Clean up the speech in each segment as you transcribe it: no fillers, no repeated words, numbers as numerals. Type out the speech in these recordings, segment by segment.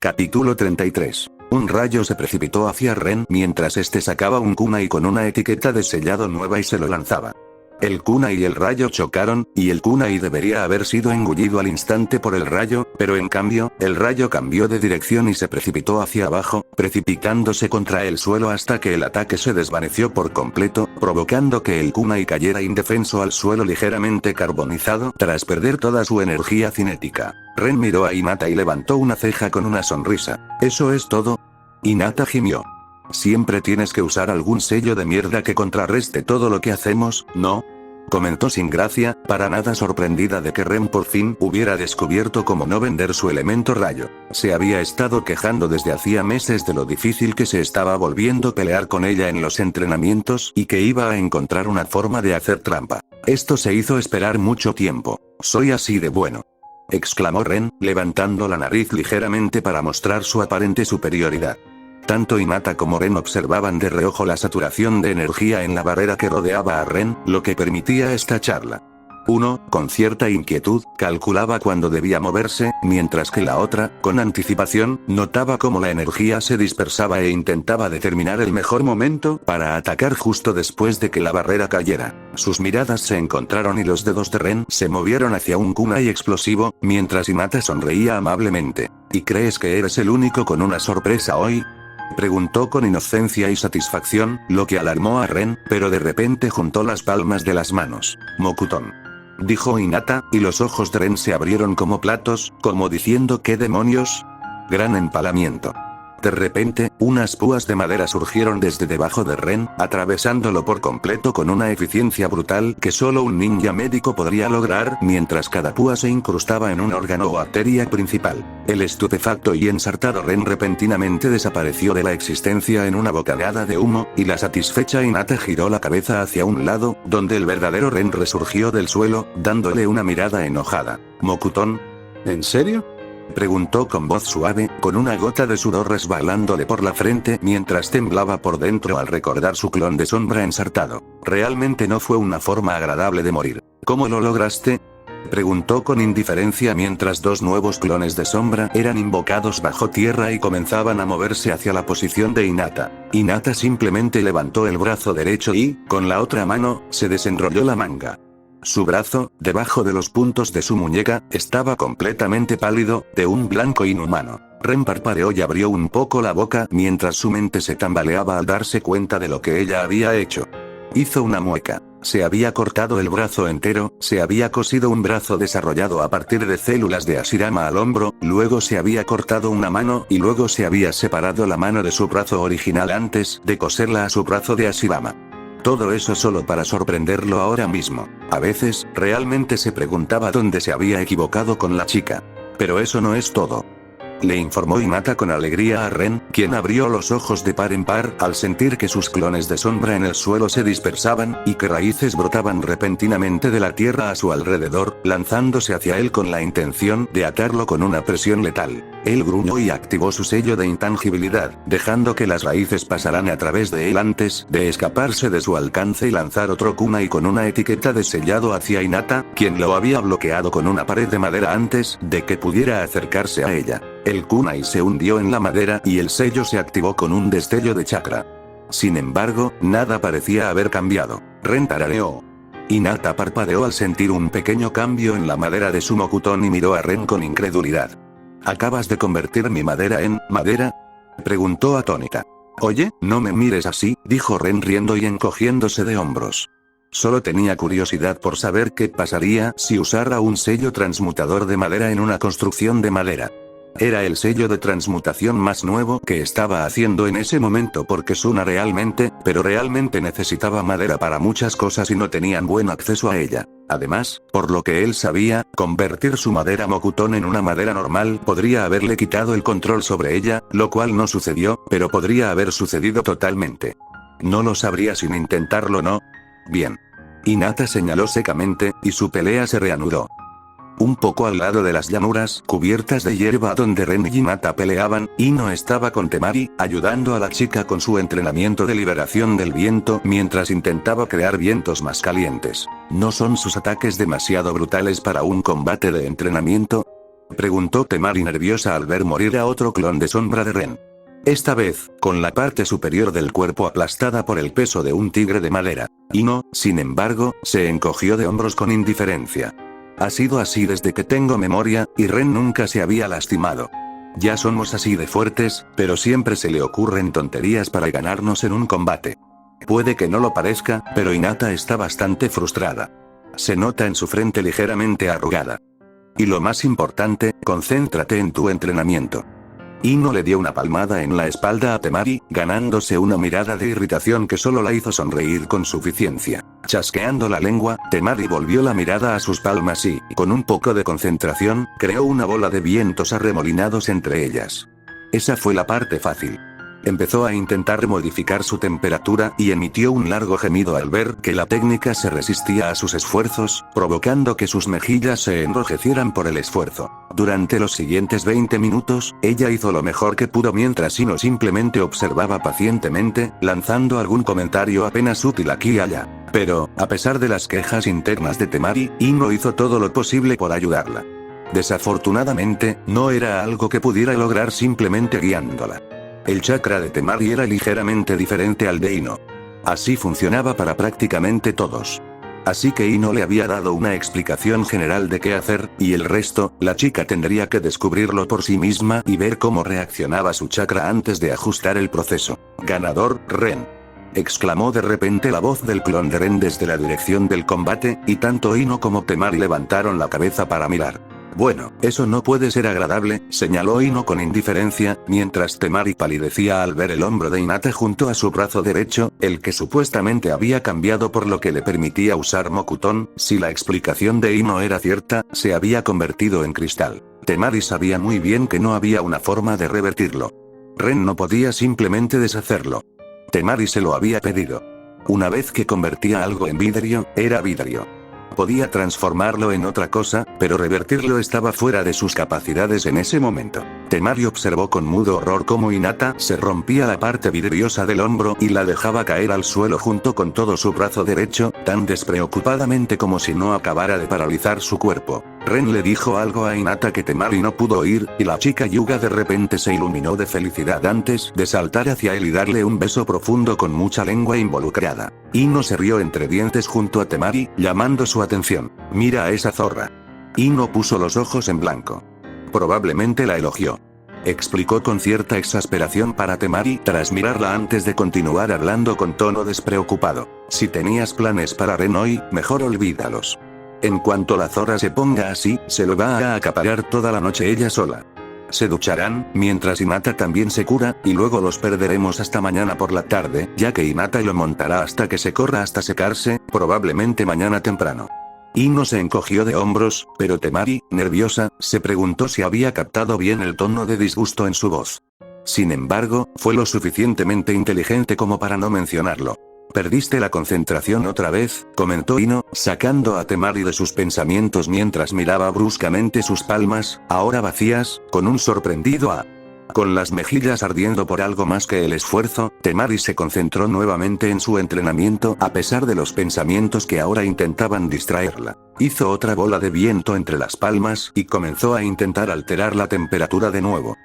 Capítulo 33. Un rayo se precipitó hacia Ren mientras este sacaba un kunai con una etiqueta de sellado nueva y se lo lanzaba. El kunai y el rayo chocaron, y el kunai debería haber sido engullido al instante por el rayo, pero en cambio, el rayo cambió de dirección y se precipitó hacia abajo, precipitándose contra el suelo hasta que el ataque se desvaneció por completo, provocando que el kunai cayera indefenso al suelo ligeramente carbonizado tras perder toda su energía cinética. Ren miró a Hinata y levantó una ceja con una sonrisa. ¿Eso es todo? Hinata gimió. Siempre tienes que usar algún sello de mierda que contrarreste todo lo que hacemos, ¿no? Comentó sin gracia, para nada sorprendida de que Ren por fin hubiera descubierto cómo no vender su elemento rayo. Se había estado quejando desde hacía meses de lo difícil que se estaba volviendo pelear con ella en los entrenamientos y que iba a encontrar una forma de hacer trampa. Esto se hizo esperar mucho tiempo. Soy así de bueno, exclamó Ren, levantando la nariz ligeramente para mostrar su aparente superioridad. Tanto Hinata como Ren observaban de reojo la saturación de energía en la barrera que rodeaba a Ren, lo que permitía esta charla. Uno, con cierta inquietud, calculaba cuándo debía moverse, mientras que la otra, con anticipación, notaba cómo la energía se dispersaba e intentaba determinar el mejor momento para atacar justo después de que la barrera cayera. Sus miradas se encontraron y los dedos de Ren se movieron hacia un kunai explosivo, mientras Hinata sonreía amablemente. ¿Y crees que eres el único con una sorpresa hoy?, preguntó con inocencia y satisfacción, lo que alarmó a Ren, pero de repente juntó las palmas de las manos. Mokuton, dijo Hinata, y los ojos de Ren se abrieron como platos, como diciendo ¿qué demonios? Gran empalamiento. De repente, unas púas de madera surgieron desde debajo de Ren, atravesándolo por completo con una eficiencia brutal que solo un ninja médico podría lograr, mientras cada púa se incrustaba en un órgano o arteria principal. El estupefacto y ensartado Ren repentinamente desapareció de la existencia en una bocanada de humo, y la satisfecha Hinata giró la cabeza hacia un lado, donde el verdadero Ren resurgió del suelo, dándole una mirada enojada. ¿Mokuton? ¿En serio?, preguntó con voz suave, con una gota de sudor resbalándole por la frente mientras temblaba por dentro al recordar su clon de sombra ensartado. Realmente no fue una forma agradable de morir. ¿Cómo lo lograste?, preguntó con indiferencia mientras dos nuevos clones de sombra eran invocados bajo tierra y comenzaban a moverse hacia la posición de Hinata. Hinata simplemente levantó el brazo derecho y, con la otra mano, se desenrolló la manga. Su brazo, debajo de los puntos de su muñeca, estaba completamente pálido, de un blanco inhumano. Ren parpadeó y abrió un poco la boca mientras su mente se tambaleaba al darse cuenta de lo que ella había hecho. Hizo una mueca. Se había cortado el brazo entero, se había cosido un brazo desarrollado a partir de células de Hashirama al hombro, luego se había cortado una mano y luego se había separado la mano de su brazo original antes de coserla a su brazo de Hashirama. Todo eso solo para sorprenderlo ahora mismo. A veces, realmente se preguntaba dónde se había equivocado con la chica. Pero eso no es todo, le informó Hinata con alegría a Ren, quien abrió los ojos de par en par al sentir que sus clones de sombra en el suelo se dispersaban, y que raíces brotaban repentinamente de la tierra a su alrededor, lanzándose hacia él con la intención de atarlo con una presión letal. Él gruñó y activó su sello de intangibilidad, dejando que las raíces pasaran a través de él antes de escaparse de su alcance y lanzar otro kunai con una etiqueta de sellado hacia Hinata, quien lo había bloqueado con una pared de madera antes de que pudiera acercarse a ella. El kunai se hundió en la madera y el sello se activó con un destello de chakra. Sin embargo, nada parecía haber cambiado. Ren tarareó. Hinata parpadeó al sentir un pequeño cambio en la madera de su Mokuton y miró a Ren con incredulidad. ¿Acabas de convertir mi madera en madera?, preguntó atónita. Oye, no me mires así, dijo Ren riendo y encogiéndose de hombros. Solo tenía curiosidad por saber qué pasaría si usara un sello transmutador de madera en una construcción de madera. Era el sello de transmutación más nuevo que estaba haciendo en ese momento porque Suna realmente necesitaba madera para muchas cosas y no tenían buen acceso a ella. Además, por lo que él sabía, convertir su madera Mokuton en una madera normal podría haberle quitado el control sobre ella, lo cual no sucedió, pero podría haber sucedido totalmente. No lo sabría sin intentarlo, ¿no? Bien. Hinata señaló secamente, y su pelea se reanudó. Un poco al lado de las llanuras cubiertas de hierba donde Ren y Hinata peleaban, Ino estaba con Temari, ayudando a la chica con su entrenamiento de liberación del viento mientras intentaba crear vientos más calientes. ¿No son sus ataques demasiado brutales para un combate de entrenamiento?, Preguntó Temari nerviosa al ver morir a otro clon de sombra de Ren. Esta vez, con la parte superior del cuerpo aplastada por el peso de un tigre de madera. Ino, sin embargo, se encogió de hombros con indiferencia. Ha sido así desde que tengo memoria, y Ren nunca se había lastimado. Ya somos así de fuertes, pero siempre se le ocurren tonterías para ganarnos en un combate. Puede que no lo parezca, pero Hinata está bastante frustrada. Se nota en su frente ligeramente arrugada. Y lo más importante, concéntrate en tu entrenamiento. Ino le dio una palmada en la espalda a Temari, ganándose una mirada de irritación que solo la hizo sonreír con suficiencia. Chasqueando la lengua, Temari volvió la mirada a sus palmas y, con un poco de concentración, creó una bola de vientos arremolinados entre ellas. Esa fue la parte fácil. Empezó a intentar modificar su temperatura y emitió un largo gemido al ver que la técnica se resistía a sus esfuerzos, provocando que sus mejillas se enrojecieran por el esfuerzo. Durante los siguientes 20 minutos, ella hizo lo mejor que pudo mientras Ino simplemente observaba pacientemente, lanzando algún comentario apenas útil aquí y allá. Pero, a pesar de las quejas internas de Temari, Ino hizo todo lo posible por ayudarla. Desafortunadamente, no era algo que pudiera lograr simplemente guiándola. El chakra de Temari era ligeramente diferente al de Ino. Así funcionaba para prácticamente todos. Así que Ino le había dado una explicación general de qué hacer, y el resto, la chica tendría que descubrirlo por sí misma y ver cómo reaccionaba su chakra antes de ajustar el proceso. Ganador, Ren. Exclamó de repente la voz del clon de Ren desde la dirección del combate, y tanto Ino como Temari levantaron la cabeza para mirar. Bueno, eso no puede ser agradable, señaló Ino con indiferencia, mientras Temari palidecía al ver el hombro de Hinata junto a su brazo derecho, el que supuestamente había cambiado por lo que le permitía usar Mokuton. Si la explicación de Ino era cierta, se había convertido en cristal. Temari sabía muy bien que no había una forma de revertirlo. Ren no podía simplemente deshacerlo. Temari se lo había pedido. Una vez que convertía algo en vidrio, era vidrio. Podía transformarlo en otra cosa, pero revertirlo estaba fuera de sus capacidades en ese momento. Temari observó con mudo horror cómo Hinata se rompía la parte vidriosa del hombro y la dejaba caer al suelo junto con todo su brazo derecho, tan despreocupadamente como si no acabara de paralizar su cuerpo. Ren le dijo algo a Hinata que Temari no pudo oír, y la chica Yuga de repente se iluminó de felicidad antes de saltar hacia él y darle un beso profundo con mucha lengua involucrada. Ino se rió entre dientes junto a Temari, llamando su atención. Mira a esa zorra. Ino puso los ojos en blanco. Probablemente la elogió. Explicó con cierta exasperación para Temari tras mirarla antes de continuar hablando con tono despreocupado. Si tenías planes para Ren hoy, mejor olvídalos. En cuanto la zorra se ponga así, se lo va a acaparar toda la noche ella sola. Se ducharán, mientras Hinata también se cura, y luego los perderemos hasta mañana por la tarde, ya que Hinata lo montará hasta que se corra hasta secarse, probablemente mañana temprano. Ino se encogió de hombros, pero Temari, nerviosa, se preguntó si había captado bien el tono de disgusto en su voz. Sin embargo, fue lo suficientemente inteligente como para no mencionarlo. Perdiste la concentración otra vez, comentó Ino, sacando a Temari de sus pensamientos mientras miraba bruscamente sus palmas, ahora vacías, con un sorprendido a. Con las mejillas ardiendo por algo más que el esfuerzo, Temari se concentró nuevamente en su entrenamiento a pesar de los pensamientos que ahora intentaban distraerla. Hizo otra bola de viento entre las palmas y comenzó a intentar alterar la temperatura de nuevo.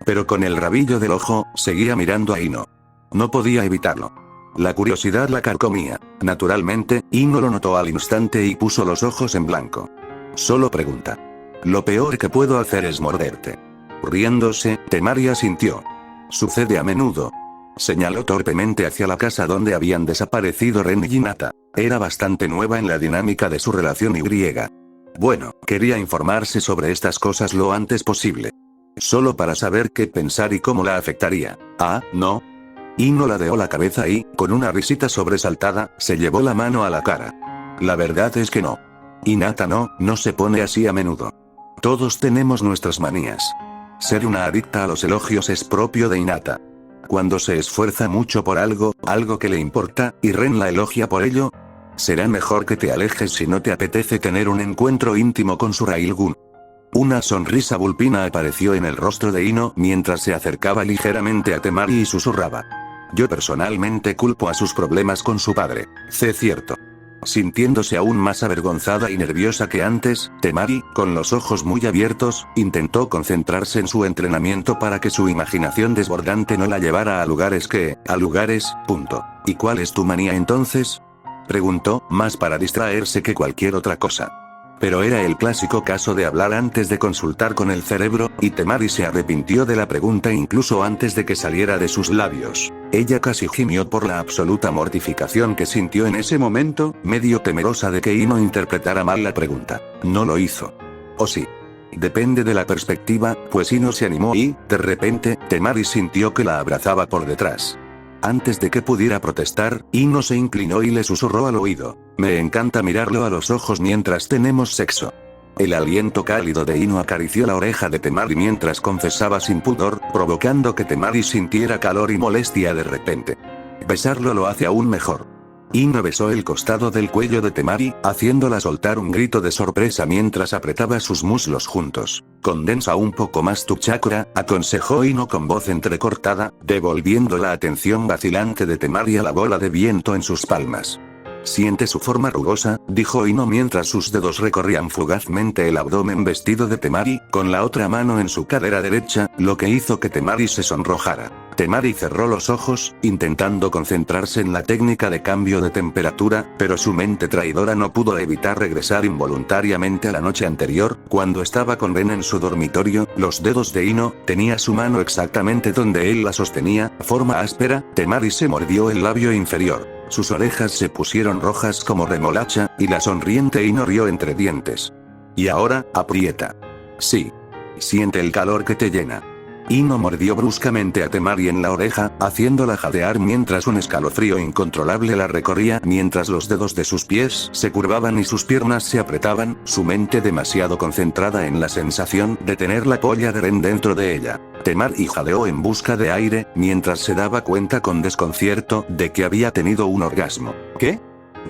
Pero con el rabillo del ojo, seguía mirando a Ino. No podía evitarlo. La curiosidad la carcomía. Naturalmente, Ino lo notó al instante y puso los ojos en blanco. Solo pregunta. Lo peor que puedo hacer es morderte. Riéndose, Temari asintió. Sucede a menudo. Señaló torpemente hacia la casa donde habían desaparecido Ren y Hinata. Era bastante nueva en la dinámica de su relación y. Bueno, quería informarse sobre estas cosas lo antes posible. Solo para saber qué pensar y cómo la afectaría. Ah, ¿no? Ino ladeó la cabeza y, con una risita sobresaltada, se llevó la mano a la cara. La verdad es que no. Hinata no se pone así a menudo. Todos tenemos nuestras manías. Ser una adicta a los elogios es propio de Hinata. Cuando se esfuerza mucho por algo que le importa, y Ren la elogia por ello, será mejor que te alejes si no te apetece tener un encuentro íntimo con su Railgun. Una sonrisa vulpina apareció en el rostro de Ino mientras se acercaba ligeramente a Temari y susurraba. Yo personalmente culpo a sus problemas con su padre. Cierto. Sintiéndose aún más avergonzada y nerviosa que antes, Temari, con los ojos muy abiertos, intentó concentrarse en su entrenamiento para que su imaginación desbordante no la llevara a lugares. ¿Y cuál es tu manía entonces? Preguntó, más para distraerse que cualquier otra cosa. Pero era el clásico caso de hablar antes de consultar con el cerebro, y Temari se arrepintió de la pregunta incluso antes de que saliera de sus labios. Ella casi gimió por la absoluta mortificación que sintió en ese momento, medio temerosa de que Ino interpretara mal la pregunta. No lo hizo. ¿O sí? Depende de la perspectiva, pues Ino se animó y, de repente, Temari sintió que la abrazaba por detrás. Antes de que pudiera protestar, Ino se inclinó y le susurró al oído. Me encanta mirarlo a los ojos mientras tenemos sexo. El aliento cálido de Ino acarició la oreja de Temari mientras confesaba sin pudor, provocando que Temari sintiera calor y molestia de repente. Besarlo lo hace aún mejor. Ino besó el costado del cuello de Temari, haciéndola soltar un grito de sorpresa mientras apretaba sus muslos juntos. Condensa un poco más tu chakra, aconsejó Ino con voz entrecortada, devolviendo la atención vacilante de Temari a la bola de viento en sus palmas. Siente su forma rugosa, dijo Ino mientras sus dedos recorrían fugazmente el abdomen vestido de Temari, con la otra mano en su cadera derecha, lo que hizo que Temari se sonrojara. Temari cerró los ojos, intentando concentrarse en la técnica de cambio de temperatura, pero su mente traidora no pudo evitar regresar involuntariamente a la noche anterior, cuando estaba con Ren en su dormitorio. Los dedos de Ino tenía su mano exactamente donde él la sostenía, forma áspera. Temari se mordió el labio inferior. Sus orejas se pusieron rojas como remolacha, y la sonriente Ino rió entre dientes. Y ahora, aprieta. Sí. Siente el calor que te llena. Ino mordió bruscamente a Temari en la oreja, haciéndola jadear mientras un escalofrío incontrolable la recorría, mientras los dedos de sus pies se curvaban y sus piernas se apretaban, su mente demasiado concentrada en la sensación de tener la polla de Ren dentro de ella. Temari jadeó en busca de aire, mientras se daba cuenta con desconcierto de que había tenido un orgasmo. ¿Qué?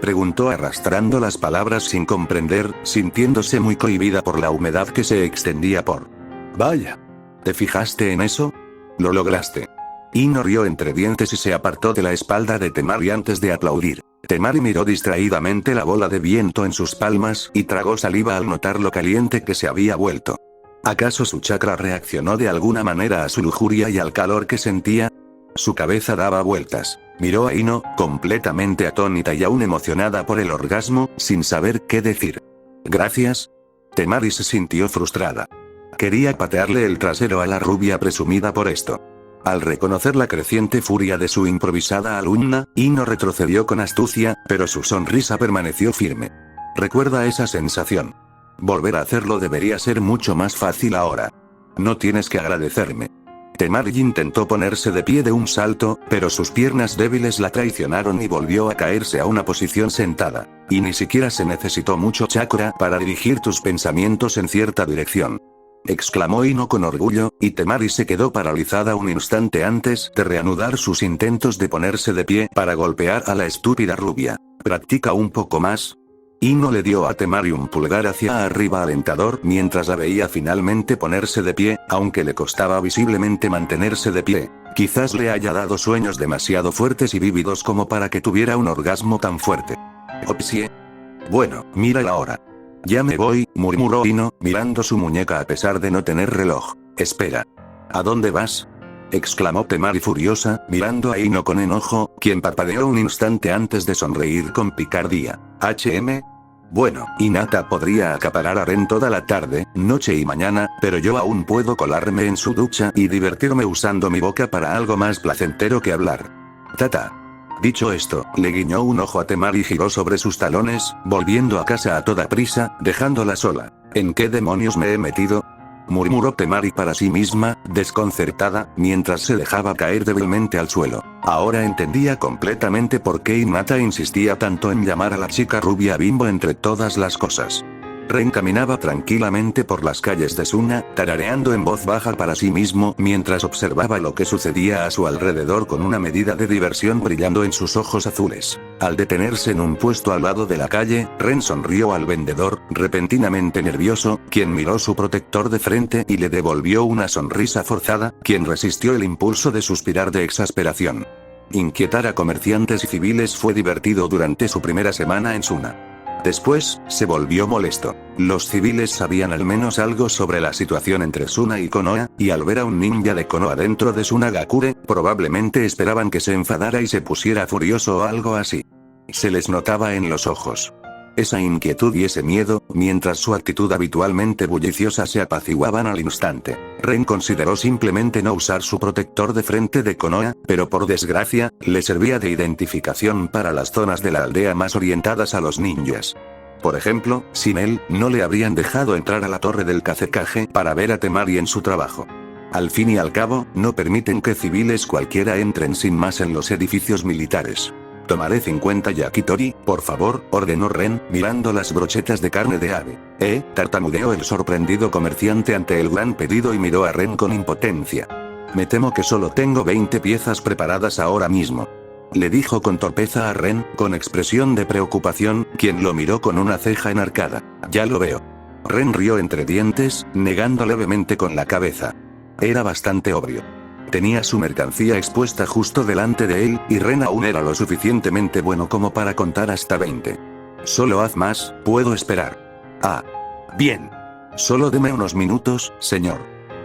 Preguntó arrastrando las palabras sin comprender, sintiéndose muy cohibida por la humedad que se extendía por. Vaya. ¿Te fijaste en eso? Lo lograste. Ino rió entre dientes y se apartó de la espalda de Temari antes de aplaudir. Temari miró distraídamente la bola de viento en sus palmas y tragó saliva al notar lo caliente que se había vuelto. ¿Acaso su chakra reaccionó de alguna manera a su lujuria y al calor que sentía? Su cabeza daba vueltas. Miró a Ino, completamente atónita y aún emocionada por el orgasmo, sin saber qué decir. ¿Gracias? Temari se sintió frustrada. Quería patearle el trasero a la rubia presumida por esto. Al reconocer la creciente furia de su improvisada alumna, Ino retrocedió con astucia, pero su sonrisa permaneció firme. Recuerda esa sensación. Volver a hacerlo debería ser mucho más fácil ahora. No tienes que agradecerme. Temari intentó ponerse de pie de un salto, pero sus piernas débiles la traicionaron y volvió a caerse a una posición sentada. Y ni siquiera se necesitó mucho chakra para dirigir tus pensamientos en cierta dirección. Exclamó Ino con orgullo, y Temari se quedó paralizada un instante antes de reanudar sus intentos de ponerse de pie para golpear a la estúpida rubia. ¿Practica un poco más? Ino le dio a Temari un pulgar hacia arriba alentador mientras la veía finalmente ponerse de pie, aunque le costaba visiblemente mantenerse de pie. Quizás le haya dado sueños demasiado fuertes y vívidos como para que tuviera un orgasmo tan fuerte. Opsie. Bueno, mírala ahora. Ya me voy, murmuró Ino, mirando su muñeca a pesar de no tener reloj. Espera. ¿A dónde vas? Exclamó Temari furiosa, mirando a Ino con enojo, quien parpadeó un instante antes de sonreír con picardía. Bueno, Hinata podría acaparar a Ren toda la tarde, noche y mañana, pero yo aún puedo colarme en su ducha y divertirme usando mi boca para algo más placentero que hablar. Tata. Dicho esto, le guiñó un ojo a Temari y giró sobre sus talones, volviendo a casa a toda prisa, dejándola sola. ¿En qué demonios me he metido? Murmuró Temari para sí misma, desconcertada, mientras se dejaba caer débilmente al suelo. Ahora entendía completamente por qué Hinata insistía tanto en llamar a la chica rubia Bimbo entre todas las cosas. Ren caminaba tranquilamente por las calles de Suna, tarareando en voz baja para sí mismo mientras observaba lo que sucedía a su alrededor con una medida de diversión brillando en sus ojos azules. Al detenerse en un puesto al lado de la calle, Ren sonrió al vendedor, repentinamente nervioso, quien miró su protector de frente y le devolvió una sonrisa forzada, quien resistió el impulso de suspirar de exasperación. Inquietar a comerciantes y civiles fue divertido durante su primera semana en Suna. Después, se volvió molesto. Los civiles sabían al menos algo sobre la situación entre Suna y Konoha, y al ver a un ninja de Konoha dentro de Sunagakure, probablemente esperaban que se enfadara y se pusiera furioso o algo así. Se les notaba en los ojos esa inquietud y ese miedo, mientras su actitud habitualmente bulliciosa se apaciguaban al instante. Ren consideró simplemente no usar su protector de frente de Konoha, pero por desgracia, le servía de identificación para las zonas de la aldea más orientadas a los ninjas. Por ejemplo, sin él, no le habrían dejado entrar a la torre del Kazekage para ver a Temari en su trabajo. Al fin y al cabo, no permiten que civiles cualquiera entren sin más en los edificios militares. Tomaré 50 yakitori, por favor, ordenó Ren, mirando las brochetas de carne de ave. Tartamudeó el sorprendido comerciante ante el gran pedido y miró a Ren con impotencia. Me temo que solo tengo 20 piezas preparadas ahora mismo. Le dijo con torpeza a Ren, con expresión de preocupación, quien lo miró con una ceja enarcada. Ya lo veo. Ren rió entre dientes, negando levemente con la cabeza. Era bastante obvio. Tenía su mercancía expuesta justo delante de él, y Ren aún era lo suficientemente bueno como para contar hasta 20. Solo haz más, puedo esperar. Ah. Bien. Solo deme unos minutos, señor.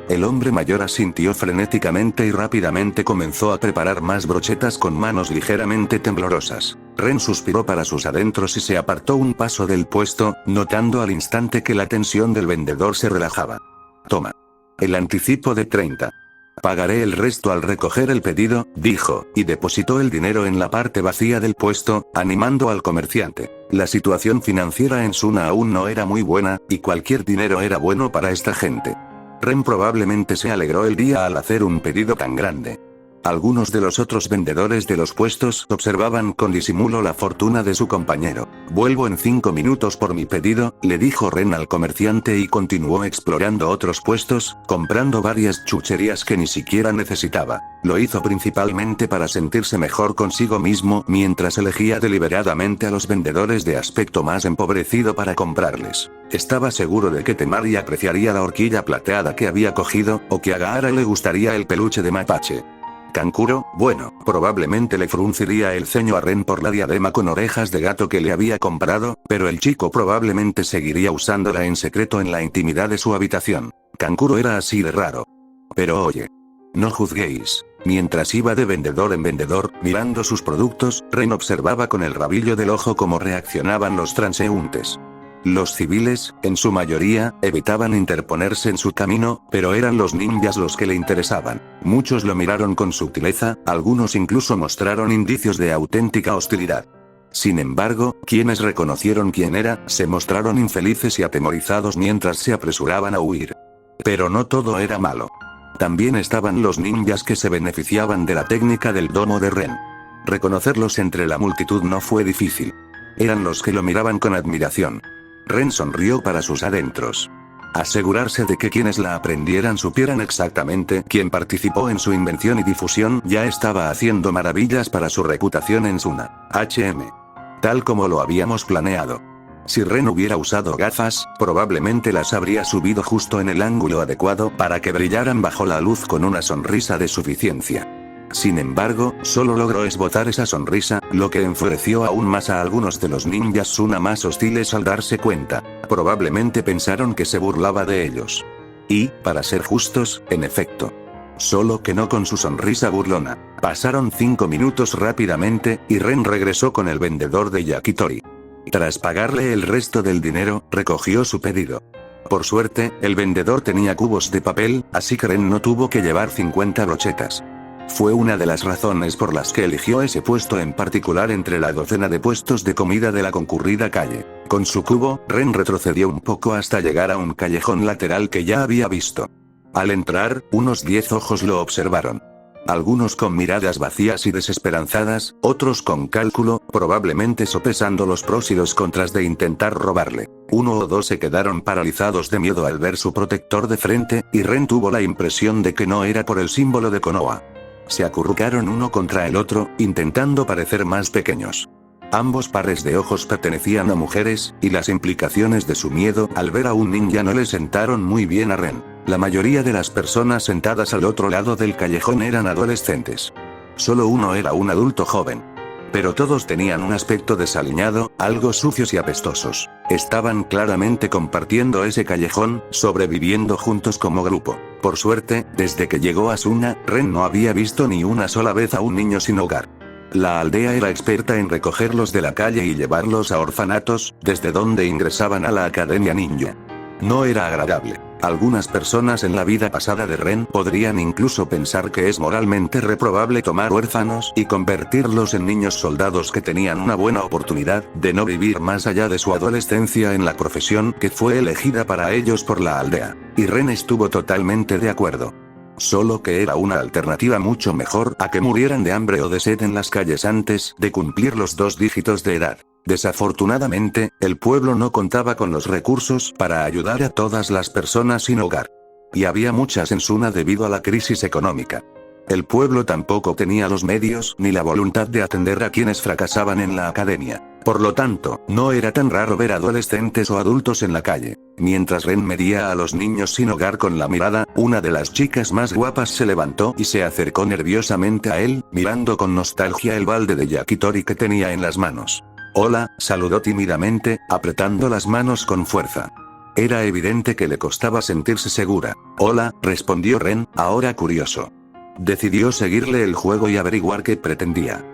El hombre mayor asintió frenéticamente y rápidamente comenzó a preparar más brochetas con manos ligeramente temblorosas. Ren suspiró para sus adentros y se apartó un paso del puesto, notando al instante que la tensión del vendedor se relajaba. Toma. El anticipo de 30. Pagaré el resto al recoger el pedido, dijo, y depositó el dinero en la parte vacía del puesto, animando al comerciante. La situación financiera en Suna aún no era muy buena, y cualquier dinero era bueno para esta gente. Ren probablemente se alegró el día al hacer un pedido tan grande. Algunos de los otros vendedores de los puestos observaban con disimulo la fortuna de su compañero. Vuelvo en 5 minutos por mi pedido, le dijo Ren al comerciante y continuó explorando otros puestos, comprando varias chucherías que ni siquiera necesitaba. Lo hizo principalmente para sentirse mejor consigo mismo mientras elegía deliberadamente a los vendedores de aspecto más empobrecido para comprarles. Estaba seguro de que Temari apreciaría la horquilla plateada que había cogido, o que a Gaara le gustaría el peluche de mapache. Kankuro, bueno, probablemente le frunciría el ceño a Ren por la diadema con orejas de gato que le había comprado, pero el chico probablemente seguiría usándola en secreto en la intimidad de su habitación. Kankuro era así de raro. Pero oye. No juzguéis. Mientras iba de vendedor en vendedor, mirando sus productos, Ren observaba con el rabillo del ojo cómo reaccionaban los transeúntes. Los civiles, en su mayoría, evitaban interponerse en su camino, pero eran los ninjas los que le interesaban. Muchos lo miraron con sutileza, algunos incluso mostraron indicios de auténtica hostilidad. Sin embargo, quienes reconocieron quién era, se mostraron infelices y atemorizados mientras se apresuraban a huir. Pero no todo era malo. También estaban los ninjas que se beneficiaban de la técnica del domo de Ren. Reconocerlos entre la multitud no fue difícil. Eran los que lo miraban con admiración. Ren sonrió para sus adentros. Asegurarse de que quienes la aprendieran supieran exactamente quién participó en su invención y difusión ya estaba haciendo maravillas para su reputación en Suna. Tal como lo habíamos planeado. Si Ren hubiera usado gafas, probablemente las habría subido justo en el ángulo adecuado para que brillaran bajo la luz con una sonrisa de suficiencia. Sin embargo, solo logró esbozar esa sonrisa, lo que enfureció aún más a algunos de los ninjas Suna más hostiles al darse cuenta. Probablemente pensaron que se burlaba de ellos. Y, para ser justos, en efecto. Solo que no con su sonrisa burlona. Pasaron 5 minutos rápidamente, y Ren regresó con el vendedor de yakitori. Tras pagarle el resto del dinero, recogió su pedido. Por suerte, el vendedor tenía cubos de papel, así que Ren no tuvo que llevar 50 brochetas. Fue una de las razones por las que eligió ese puesto en particular entre la docena de puestos de comida de la concurrida calle. Con su cubo, Ren retrocedió un poco hasta llegar a un callejón lateral que ya había visto. Al entrar, unos 10 ojos lo observaron. Algunos con miradas vacías y desesperanzadas, otros con cálculo, probablemente sopesando los pros y los contras de intentar robarle. 1 o 2 se quedaron paralizados de miedo al ver su protector de frente, y Ren tuvo la impresión de que no era por el símbolo de Konoha. Se acurrucaron uno contra el otro, intentando parecer más pequeños. Ambos pares de ojos pertenecían a mujeres, y las implicaciones de su miedo al ver a un ninja no le sentaron muy bien a Ren. La mayoría de las personas sentadas al otro lado del callejón eran adolescentes. Solo uno era un adulto joven. Pero todos tenían un aspecto desaliñado, algo sucios y apestosos. Estaban claramente compartiendo ese callejón, sobreviviendo juntos como grupo. Por suerte, desde que llegó Asuna, Ren no había visto ni una sola vez a un niño sin hogar. La aldea era experta en recogerlos de la calle y llevarlos a orfanatos, desde donde ingresaban a la academia ninja. No era agradable. Algunas personas en la vida pasada de Ren podrían incluso pensar que es moralmente reprobable tomar huérfanos y convertirlos en niños soldados que tenían una buena oportunidad de no vivir más allá de su adolescencia en la profesión que fue elegida para ellos por la aldea. Y Ren estuvo totalmente de acuerdo. Solo que era una alternativa mucho mejor a que murieran de hambre o de sed en las calles antes de cumplir los 2 dígitos de edad. Desafortunadamente, el pueblo no contaba con los recursos para ayudar a todas las personas sin hogar. Y había muchas en Suna debido a la crisis económica. El pueblo tampoco tenía los medios ni la voluntad de atender a quienes fracasaban en la academia. Por lo tanto, no era tan raro ver adolescentes o adultos en la calle. Mientras Ren medía a los niños sin hogar con la mirada, una de las chicas más guapas se levantó y se acercó nerviosamente a él, mirando con nostalgia el balde de yakitori que tenía en las manos. Hola, saludó tímidamente, apretando las manos con fuerza. Era evidente que le costaba sentirse segura. Hola, respondió Ren, ahora curioso. Decidió seguirle el juego y averiguar qué pretendía.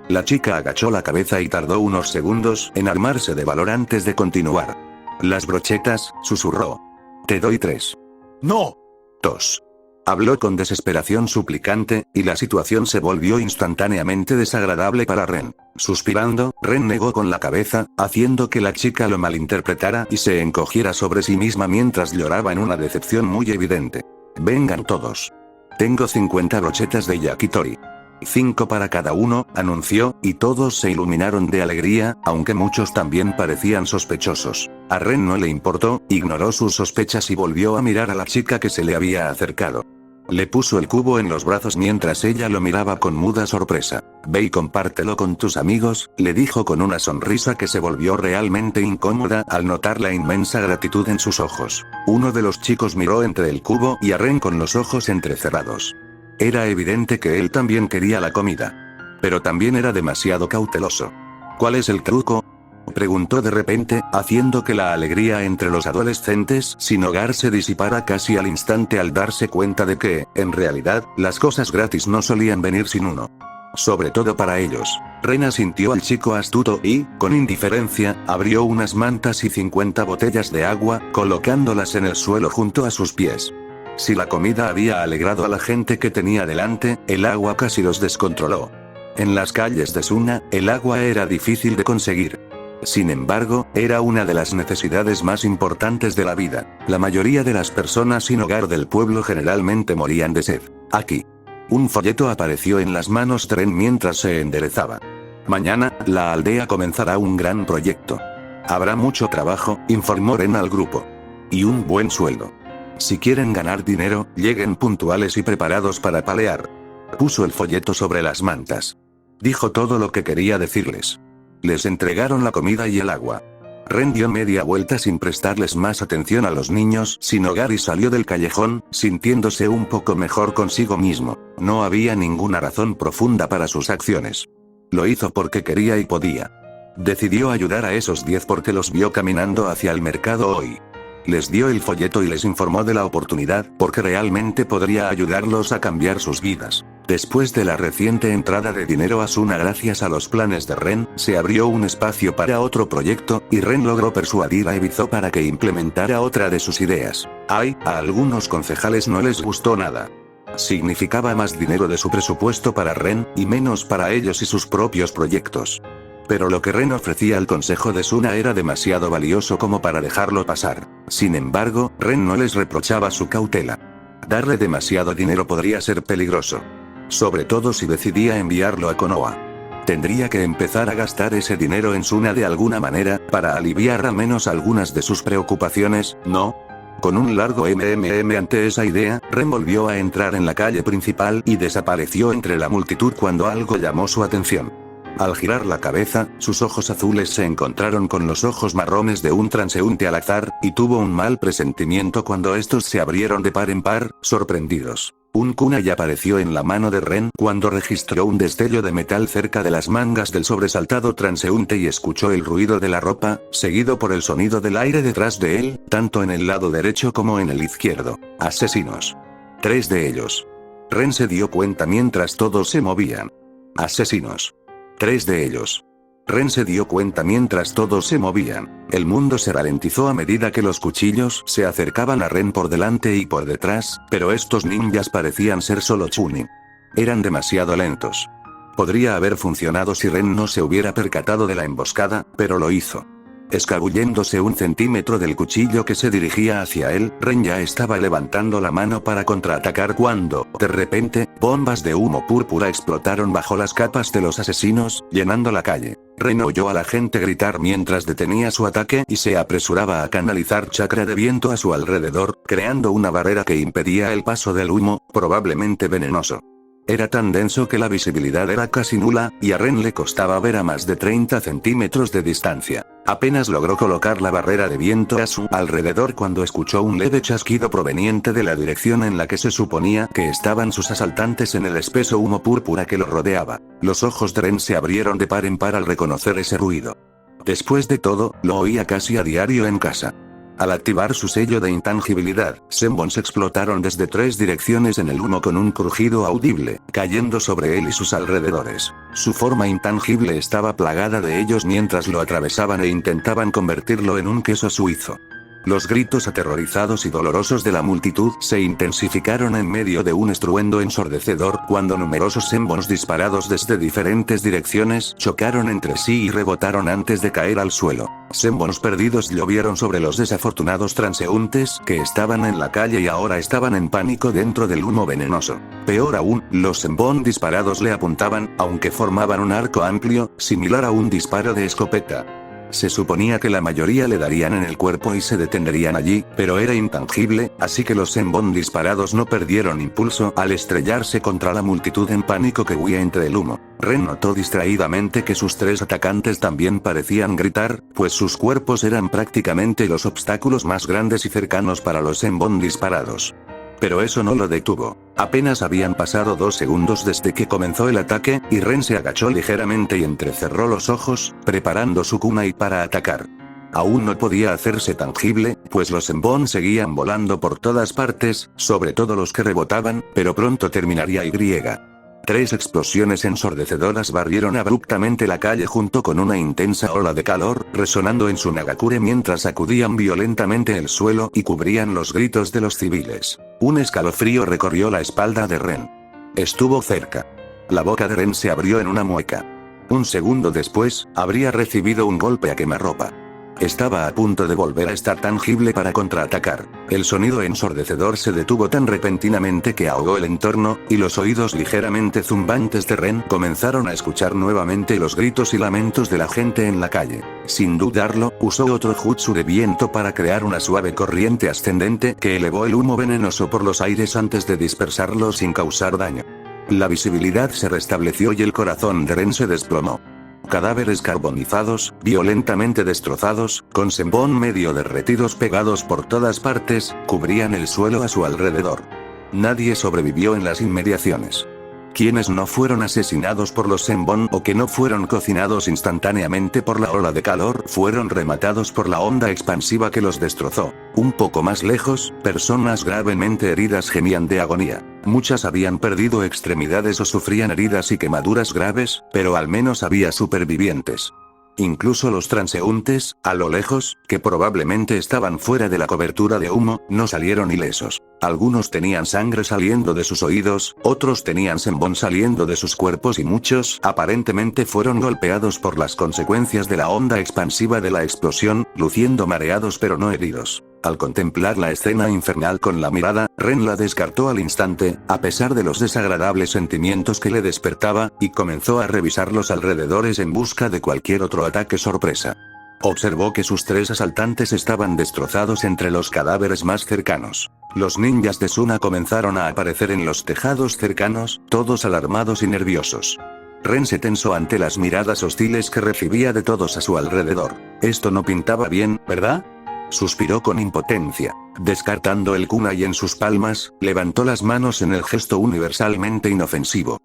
La chica agachó la cabeza y tardó unos segundos en armarse de valor antes de continuar. Las brochetas, susurró. Te doy 3. No. 2. Habló con desesperación suplicante, y la situación se volvió instantáneamente desagradable para Ren. Suspirando, Ren negó con la cabeza, haciendo que la chica lo malinterpretara y se encogiera sobre sí misma mientras lloraba en una decepción muy evidente. Vengan todos. Tengo 50 brochetas de yakitori. 5 para cada uno, anunció, y todos se iluminaron de alegría, aunque muchos también parecían sospechosos. A Ren no le importó, ignoró sus sospechas y volvió a mirar a la chica que se le había acercado. Le puso el cubo en los brazos mientras ella lo miraba con muda sorpresa. Ve y compártelo con tus amigos, le dijo con una sonrisa que se volvió realmente incómoda al notar la inmensa gratitud en sus ojos. Uno de los chicos miró entre el cubo y a Ren con los ojos entrecerrados. Era evidente que él también quería la comida. Pero también era demasiado cauteloso. ¿Cuál es el truco?, preguntó de repente, haciendo que la alegría entre los adolescentes sin hogar se disipara casi al instante al darse cuenta de que, en realidad, las cosas gratis no solían venir sin uno. Sobre todo para ellos. Ren asintió al chico astuto y, con indiferencia, abrió unas mantas y 50 botellas de agua, colocándolas en el suelo junto a sus pies. Si la comida había alegrado a la gente que tenía delante, el agua casi los descontroló. En las calles de Suna, el agua era difícil de conseguir. Sin embargo, era una de las necesidades más importantes de la vida. La mayoría de las personas sin hogar del pueblo generalmente morían de sed. Aquí. Un folleto apareció en las manos de Ren mientras se enderezaba. Mañana, la aldea comenzará un gran proyecto. Habrá mucho trabajo, informó Ren al grupo. Y un buen sueldo. Si quieren ganar dinero, lleguen puntuales y preparados para palear. Puso el folleto sobre las mantas. Dijo todo lo que quería decirles. Les entregaron la comida y el agua. Ren dio media vuelta sin prestarles más atención a los niños sin hogar y salió del callejón, sintiéndose un poco mejor consigo mismo. No había ninguna razón profunda para sus acciones. Lo hizo porque quería y podía. Decidió ayudar a esos 10 porque los vio caminando hacia el mercado hoy. Les dio el folleto y les informó de la oportunidad porque realmente podría ayudarlos a cambiar sus vidas. Después de la reciente entrada de dinero a Suna gracias a los planes de Ren, se abrió un espacio para otro proyecto, y Ren logró persuadir a Ebizo para que implementara otra de sus ideas. A algunos concejales no les gustó nada. Significaba más dinero de su presupuesto para Ren, y menos para ellos y sus propios proyectos. Pero lo que Ren ofrecía al consejo de Suna era demasiado valioso como para dejarlo pasar. Sin embargo, Ren no les reprochaba su cautela. Darle demasiado dinero podría ser peligroso. Sobre todo si decidía enviarlo a Konoha. Tendría que empezar a gastar ese dinero en Suna de alguna manera, para aliviar al menos algunas de sus preocupaciones, ¿no? Con un largo ante esa idea, Ren volvió a entrar en la calle principal y desapareció entre la multitud cuando algo llamó su atención. Al girar la cabeza, sus ojos azules se encontraron con los ojos marrones de un transeúnte al azar, y tuvo un mal presentimiento cuando estos se abrieron de par en par, sorprendidos. Un kunai apareció en la mano de Ren cuando registró un destello de metal cerca de las mangas del sobresaltado transeúnte y escuchó el ruido de la ropa, seguido por el sonido del aire detrás de él, tanto en el lado derecho como en el izquierdo. Asesinos. 3 de ellos. Ren se dio cuenta mientras todos se movían. Asesinos. 3 de ellos. Ren se dio cuenta mientras todos se movían. El mundo se ralentizó a medida que los cuchillos se acercaban a Ren por delante y por detrás, pero estos ninjas parecían ser solo Chunin. Eran demasiado lentos. Podría haber funcionado si Ren no se hubiera percatado de la emboscada, pero lo hizo. Escabulléndose 1 centímetro del cuchillo que se dirigía hacia él, Ren ya estaba levantando la mano para contraatacar cuando, de repente, bombas de humo púrpura explotaron bajo las capas de los asesinos, llenando la calle. Ren oyó a la gente gritar mientras detenía su ataque y se apresuraba a canalizar chakra de viento a su alrededor, creando una barrera que impedía el paso del humo, probablemente venenoso. Era tan denso que la visibilidad era casi nula, y a Ren le costaba ver a más de 30 centímetros de distancia. Apenas logró colocar la barrera de viento a su alrededor cuando escuchó un leve chasquido proveniente de la dirección en la que se suponía que estaban sus asaltantes en el espeso humo púrpura que los rodeaba. Los ojos de Ren se abrieron de par en par al reconocer ese ruido. Después de todo, lo oía casi a diario en casa. Al activar su sello de intangibilidad, Senbons explotaron desde 3 direcciones en el humo con un crujido audible, cayendo sobre él y sus alrededores. Su forma intangible estaba plagada de ellos mientras lo atravesaban e intentaban convertirlo en un queso suizo. Los gritos aterrorizados y dolorosos de la multitud se intensificaron en medio de un estruendo ensordecedor cuando numerosos Senbons disparados desde diferentes direcciones chocaron entre sí y rebotaron antes de caer al suelo. Senbons perdidos llovieron sobre los desafortunados transeúntes que estaban en la calle y ahora estaban en pánico dentro del humo venenoso. Peor aún, los Senbon disparados le apuntaban, aunque formaban un arco amplio, similar a un disparo de escopeta. Se suponía que la mayoría le darían en el cuerpo y se detendrían allí, pero era intangible, así que los Senbon disparados no perdieron impulso al estrellarse contra la multitud en pánico que huía entre el humo. Ren notó distraídamente que sus 3 atacantes también parecían gritar, pues sus cuerpos eran prácticamente los obstáculos más grandes y cercanos para los Senbon disparados. Pero eso no lo detuvo. Apenas habían pasado 2 segundos desde que comenzó el ataque, y Ren se agachó ligeramente y entrecerró los ojos, preparando su kunai para atacar. Aún no podía hacerse tangible, pues los Senbon seguían volando por todas partes, sobre todo los que rebotaban, pero pronto terminaría y. 3 explosiones ensordecedoras barrieron abruptamente la calle junto con una intensa ola de calor, resonando en su Nagakure mientras sacudían violentamente el suelo y cubrían los gritos de los civiles. Un escalofrío recorrió la espalda de Ren. Estuvo cerca. La boca de Ren se abrió en una mueca. Un segundo después, habría recibido un golpe a quemarropa. Estaba a punto de volver a estar tangible para contraatacar. El sonido ensordecedor se detuvo tan repentinamente que ahogó el entorno, y los oídos ligeramente zumbantes de Ren comenzaron a escuchar nuevamente los gritos y lamentos de la gente en la calle. Sin dudarlo, usó otro jutsu de viento para crear una suave corriente ascendente que elevó el humo venenoso por los aires antes de dispersarlo sin causar daño. La visibilidad se restableció y el corazón de Ren se desplomó. Cadáveres carbonizados, violentamente destrozados, con Senbon medio derretidos pegados por todas partes, cubrían el suelo a su alrededor. Nadie sobrevivió en las inmediaciones. Quienes no fueron asesinados por los Senbon o que no fueron cocinados instantáneamente por la ola de calor fueron rematados por la onda expansiva que los destrozó. Un poco más lejos, personas gravemente heridas gemían de agonía. Muchas habían perdido extremidades o sufrían heridas y quemaduras graves, pero al menos había supervivientes. Incluso los transeúntes, a lo lejos, que probablemente estaban fuera de la cobertura de humo, no salieron ilesos. Algunos tenían sangre saliendo de sus oídos, otros tenían Senbon saliendo de sus cuerpos y muchos, aparentemente fueron golpeados por las consecuencias de la onda expansiva de la explosión, luciendo mareados pero no heridos. Al contemplar la escena infernal con la mirada, Ren la descartó al instante, a pesar de los desagradables sentimientos que le despertaba, y comenzó a revisar los alrededores en busca de cualquier otro ataque sorpresa. Observó que sus 3 asaltantes estaban destrozados entre los cadáveres más cercanos. Los ninjas de Suna comenzaron a aparecer en los tejados cercanos, todos alarmados y nerviosos. Ren se tensó ante las miradas hostiles que recibía de todos a su alrededor. Esto no pintaba bien, ¿verdad? Suspiró con impotencia. Descartando el kunai en sus palmas, levantó las manos en el gesto universalmente inofensivo.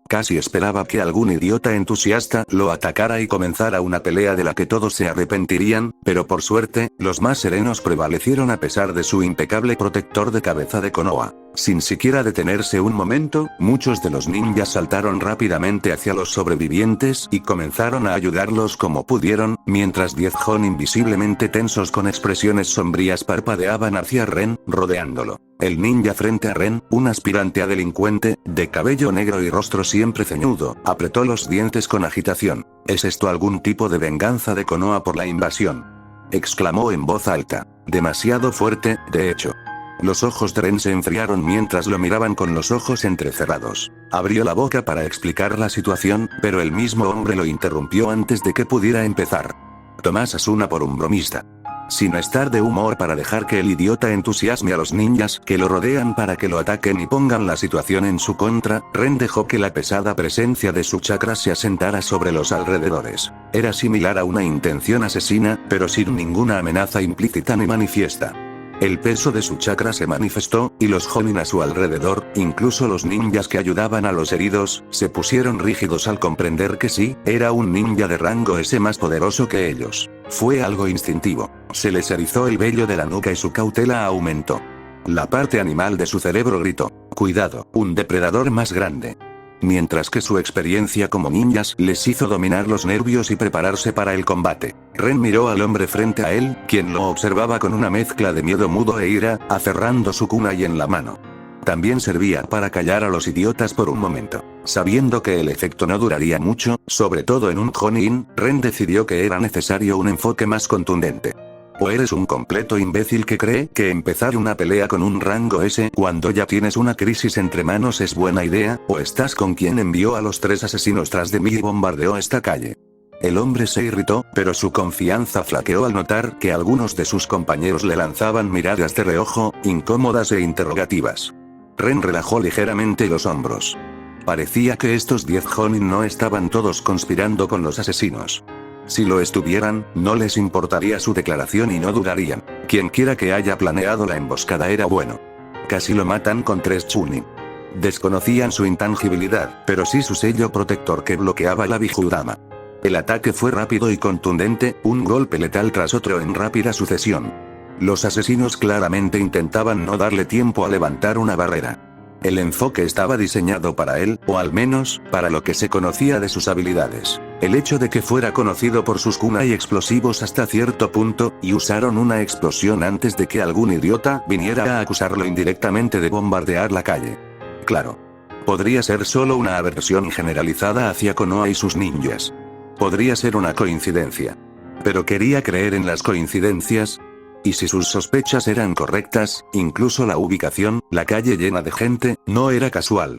Casi esperaba que algún idiota entusiasta lo atacara y comenzara una pelea de la que todos se arrepentirían, pero por suerte, los más serenos prevalecieron a pesar de su impecable protector de cabeza de Konoha. Sin siquiera detenerse un momento, muchos de los ninjas saltaron rápidamente hacia los sobrevivientes y comenzaron a ayudarlos como pudieron, mientras 10 Jonin visiblemente tensos con expresiones sombrías parpadeaban hacia Ren, rodeándolo. El ninja frente a Ren, un aspirante a delincuente, de cabello negro y rostro siempre ceñudo, apretó los dientes con agitación. ¿Es esto algún tipo de venganza de Konoha por la invasión?, exclamó en voz alta. Demasiado fuerte, de hecho. Los ojos de Ren se enfriaron mientras lo miraban con los ojos entrecerrados. Abrió la boca para explicar la situación, pero el mismo hombre lo interrumpió antes de que pudiera empezar. Tomás Asuna por un bromista. Sin estar de humor para dejar que el idiota entusiasme a los ninjas que lo rodean para que lo ataquen y pongan la situación en su contra, Ren dejó que la pesada presencia de su chakra se asentara sobre los alrededores. Era similar a una intención asesina, pero sin ninguna amenaza implícita ni manifiesta. El peso de su chakra se manifestó, y los Jonin a su alrededor, incluso los ninjas que ayudaban a los heridos, se pusieron rígidos al comprender que sí, era un ninja de rango S más poderoso que ellos. Fue algo instintivo. Se les erizó el vello de la nuca y su cautela aumentó. La parte animal de su cerebro gritó: «Cuidado, un depredador más grande». Mientras que su experiencia como ninjas les hizo dominar los nervios y prepararse para el combate. Ren miró al hombre frente a él, quien lo observaba con una mezcla de miedo mudo e ira, aferrando su kunai en la mano. También servía para callar a los idiotas por un momento. Sabiendo que el efecto no duraría mucho, sobre todo en un Jonin, Ren decidió que era necesario un enfoque más contundente. O eres un completo imbécil que cree que empezar una pelea con un rango S cuando ya tienes una crisis entre manos es buena idea, o estás con quien envió a los 3 asesinos tras de mí y bombardeó esta calle. El hombre se irritó, pero su confianza flaqueó al notar que algunos de sus compañeros le lanzaban miradas de reojo, incómodas e interrogativas. Ren relajó ligeramente los hombros. Parecía que estos 10 Jonin no estaban todos conspirando con los asesinos. Si lo estuvieran, no les importaría su declaración y no dudarían. Quienquiera que haya planeado la emboscada era bueno. Casi lo matan con 3 Chunin. Desconocían su intangibilidad, pero sí su sello protector que bloqueaba la Bijudama. El ataque fue rápido y contundente, un golpe letal tras otro en rápida sucesión. Los asesinos claramente intentaban no darle tiempo a levantar una barrera. El enfoque estaba diseñado para él, o al menos, para lo que se conocía de sus habilidades. El hecho de que fuera conocido por sus kunai explosivos hasta cierto punto, y usaron una explosión antes de que algún idiota viniera a acusarlo indirectamente de bombardear la calle. Claro. Podría ser solo una aversión generalizada hacia Konoha y sus ninjas. Podría ser una coincidencia. Pero quería creer en las coincidencias. Y si sus sospechas eran correctas, incluso la ubicación, la calle llena de gente, no era casual.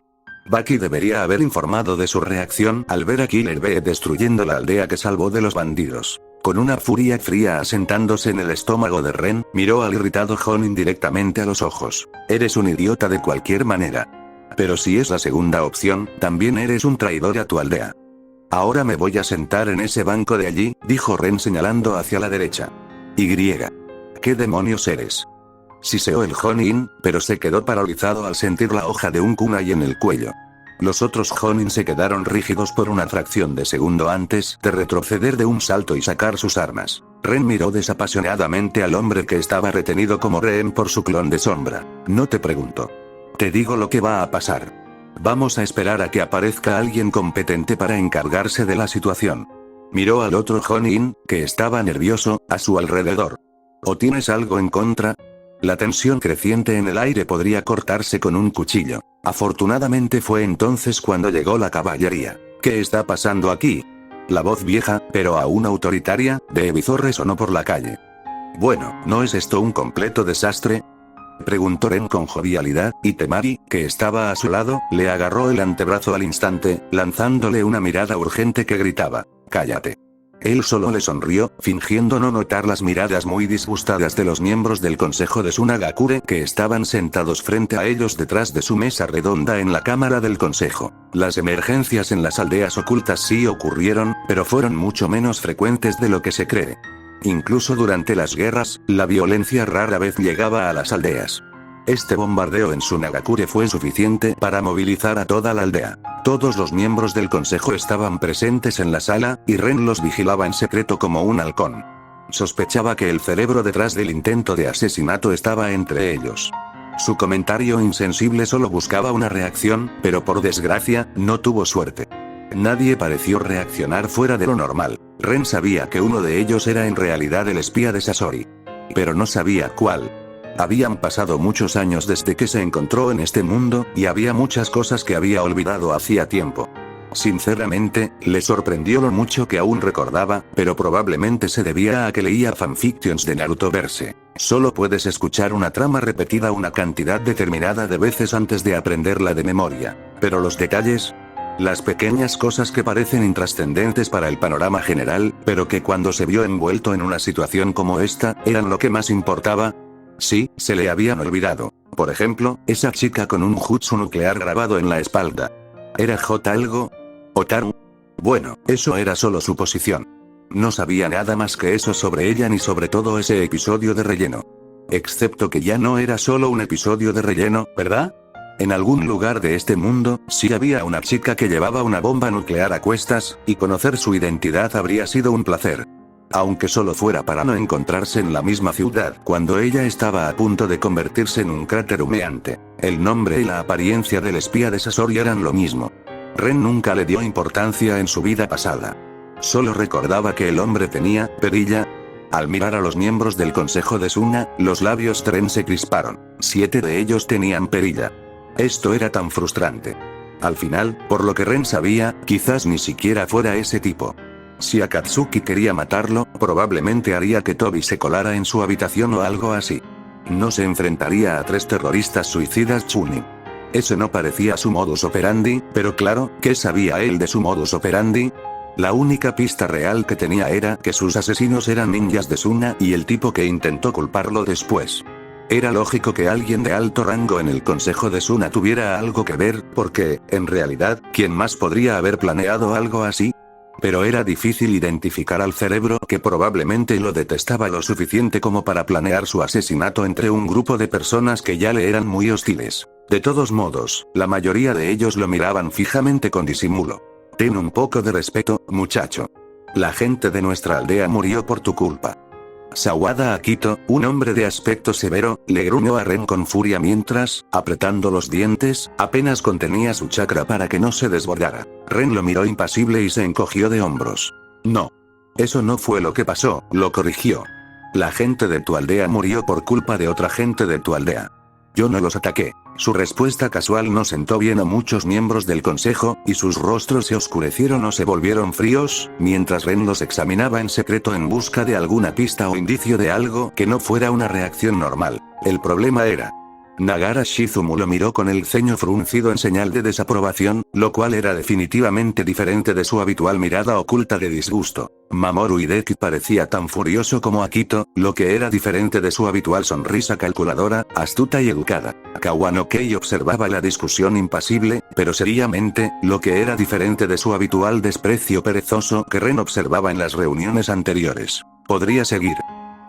Baki debería haber informado de su reacción al ver a Killer Bee destruyendo la aldea que salvó de los bandidos. Con una furia fría asentándose en el estómago de Ren, miró al irritado Jonin directamente a los ojos. Eres un idiota de cualquier manera. Pero si es la segunda opción, también eres un traidor a tu aldea. Ahora me voy a sentar en ese banco de allí, dijo Ren señalando hacia la derecha. ¿Qué demonios eres? Siseó el Jonin, pero se quedó paralizado al sentir la hoja de un kunai en el cuello. Los otros Jonin se quedaron rígidos por una fracción de segundo antes de retroceder de un salto y sacar sus armas. Ren miró desapasionadamente al hombre que estaba retenido como rehén por su clon de sombra. No te pregunto. Te digo lo que va a pasar. Vamos a esperar a que aparezca alguien competente para encargarse de la situación. Miró al otro Jonin, que estaba nervioso, a su alrededor. ¿O tienes algo en contra? La tensión creciente en el aire podría cortarse con un cuchillo. Afortunadamente fue entonces cuando llegó la caballería. ¿Qué está pasando aquí? La voz vieja, pero aún autoritaria, de Ebizo resonó por la calle. Bueno, ¿no es esto un completo desastre?, preguntó Ren con jovialidad, y Temari, que estaba a su lado, le agarró el antebrazo al instante, lanzándole una mirada urgente que gritaba: «¡Cállate!». Él solo le sonrió, fingiendo no notar las miradas muy disgustadas de los miembros del consejo de Sunagakure que estaban sentados frente a ellos detrás de su mesa redonda en la cámara del consejo. Las emergencias en las aldeas ocultas sí ocurrieron, pero fueron mucho menos frecuentes de lo que se cree. Incluso durante las guerras, la violencia rara vez llegaba a las aldeas. Este bombardeo en Sunagakure fue suficiente para movilizar a toda la aldea. Todos los miembros del consejo estaban presentes en la sala, y Ren los vigilaba en secreto como un halcón. Sospechaba que el cerebro detrás del intento de asesinato estaba entre ellos. Su comentario insensible solo buscaba una reacción, pero por desgracia, no tuvo suerte. Nadie pareció reaccionar fuera de lo normal. Ren sabía que uno de ellos era en realidad el espía de Sasori. Pero no sabía cuál. Habían pasado muchos años desde que se encontró en este mundo, y había muchas cosas que había olvidado hacía tiempo. Sinceramente, le sorprendió lo mucho que aún recordaba, pero probablemente se debía a que leía fanfictions de Narutoverse. Solo puedes escuchar una trama repetida una cantidad determinada de veces antes de aprenderla de memoria. Pero los detalles, las pequeñas cosas que parecen intrascendentes para el panorama general, pero que cuando se vio envuelto en una situación como esta, eran lo que más importaba. Sí, se le habían olvidado. Por ejemplo, esa chica con un jutsu nuclear grabado en la espalda. ¿Era J algo? ¿Otaru? Bueno, eso era solo suposición. No sabía nada más que eso sobre ella ni sobre todo ese episodio de relleno. Excepto que ya no era solo un episodio de relleno, ¿verdad? En algún lugar de este mundo, sí había una chica que llevaba una bomba nuclear a cuestas, y conocer su identidad habría sido un placer. Aunque solo fuera para no encontrarse en la misma ciudad cuando ella estaba a punto de convertirse en un cráter humeante. El nombre y la apariencia del espía de Sasori eran lo mismo. Ren nunca le dio importancia en su vida pasada. Solo recordaba que el hombre tenía perilla. Al mirar a los miembros del consejo de Suna, los labios de Ren se crisparon. 7 de ellos tenían perilla. Esto era tan frustrante. Al final, por lo que Ren sabía, quizás ni siquiera fuera ese tipo. Si Akatsuki quería matarlo, probablemente haría que Tobi se colara en su habitación o algo así. No se enfrentaría a 3 terroristas suicidas Chunin. Eso no parecía su modus operandi, pero claro, ¿qué sabía él de su modus operandi? La única pista real que tenía era que sus asesinos eran ninjas de Suna y el tipo que intentó culparlo después. Era lógico que alguien de alto rango en el consejo de Suna tuviera algo que ver, porque, en realidad, ¿quién más podría haber planeado algo así? Pero era difícil identificar al cerebro que probablemente lo detestaba lo suficiente como para planear su asesinato entre un grupo de personas que ya le eran muy hostiles. De todos modos, la mayoría de ellos lo miraban fijamente con disimulo. Ten un poco de respeto, muchacho. La gente de nuestra aldea murió por tu culpa. Sawada Akito, un hombre de aspecto severo, le gruñó a Ren con furia mientras, apretando los dientes, apenas contenía su chakra para que no se desbordara. Ren lo miró impasible y se encogió de hombros. No. Eso no fue lo que pasó, lo corrigió. La gente de tu aldea murió por culpa de otra gente de tu aldea. Yo no los ataqué. Su respuesta casual no sentó bien a muchos miembros del consejo, y sus rostros se oscurecieron o se volvieron fríos, mientras Ren los examinaba en secreto en busca de alguna pista o indicio de algo que no fuera una reacción normal. El problema era... Nagara Shizumu lo miró con el ceño fruncido en señal de desaprobación, lo cual era definitivamente diferente de su habitual mirada oculta de disgusto. Mamoru Hideki parecía tan furioso como Akito, lo que era diferente de su habitual sonrisa calculadora, astuta y educada. Kawano Kei observaba la discusión impasible, pero seriamente, lo que era diferente de su habitual desprecio perezoso que Ren observaba en las reuniones anteriores. Podría seguir.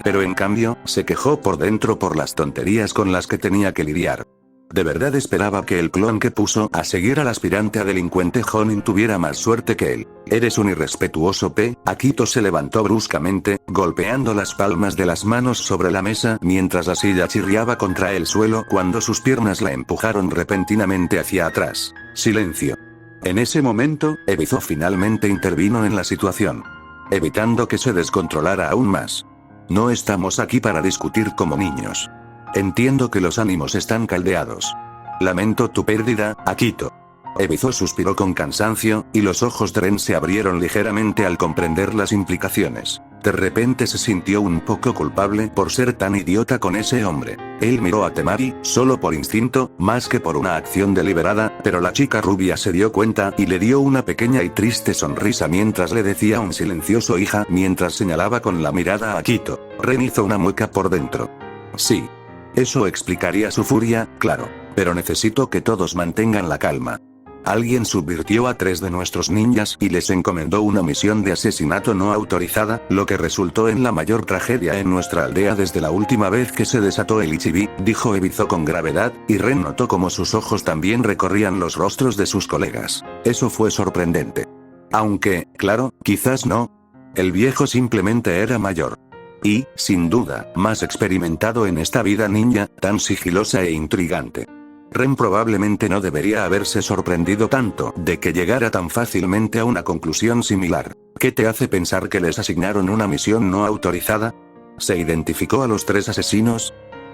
Pero en cambio, se quejó por dentro por las tonterías con las que tenía que lidiar. De verdad esperaba que el clon que puso a seguir al aspirante a delincuente Jonin tuviera más suerte que él. Eres un irrespetuoso P. Akito se levantó bruscamente, golpeando las palmas de las manos sobre la mesa mientras la silla chirriaba contra el suelo cuando sus piernas la empujaron repentinamente hacia atrás. Silencio. En ese momento, Ebizo finalmente intervino en la situación, evitando que se descontrolara aún más. No estamos aquí para discutir como niños. Entiendo que los ánimos están caldeados. Lamento tu pérdida, Akito. Ebizo suspiró con cansancio, y los ojos de Ren se abrieron ligeramente al comprender las implicaciones. De repente se sintió un poco culpable por ser tan idiota con ese hombre. Él miró a Temari, solo por instinto, más que por una acción deliberada, pero la chica rubia se dio cuenta y le dio una pequeña y triste sonrisa mientras le decía un silencioso hija mientras señalaba con la mirada a Akito. Ren hizo una mueca por dentro. Sí. Eso explicaría su furia, claro. Pero necesito que todos mantengan la calma. alguien subvirtió a 3 de nuestros ninjas y les encomendó una misión de asesinato no autorizada, lo que resultó en la mayor tragedia en nuestra aldea desde la última vez que se desató el Ichibi, dijo Ebizo con gravedad, y Ren notó como sus ojos también recorrían los rostros de sus colegas. Eso fue sorprendente. Aunque, claro, quizás no. El viejo simplemente era mayor. Y, sin duda, más experimentado en esta vida ninja, tan sigilosa e intrigante. Ren probablemente no debería haberse sorprendido tanto de que llegara tan fácilmente a una conclusión similar. ¿Qué te hace pensar que les asignaron una misión no autorizada? ¿Se identificó a los 3 asesinos?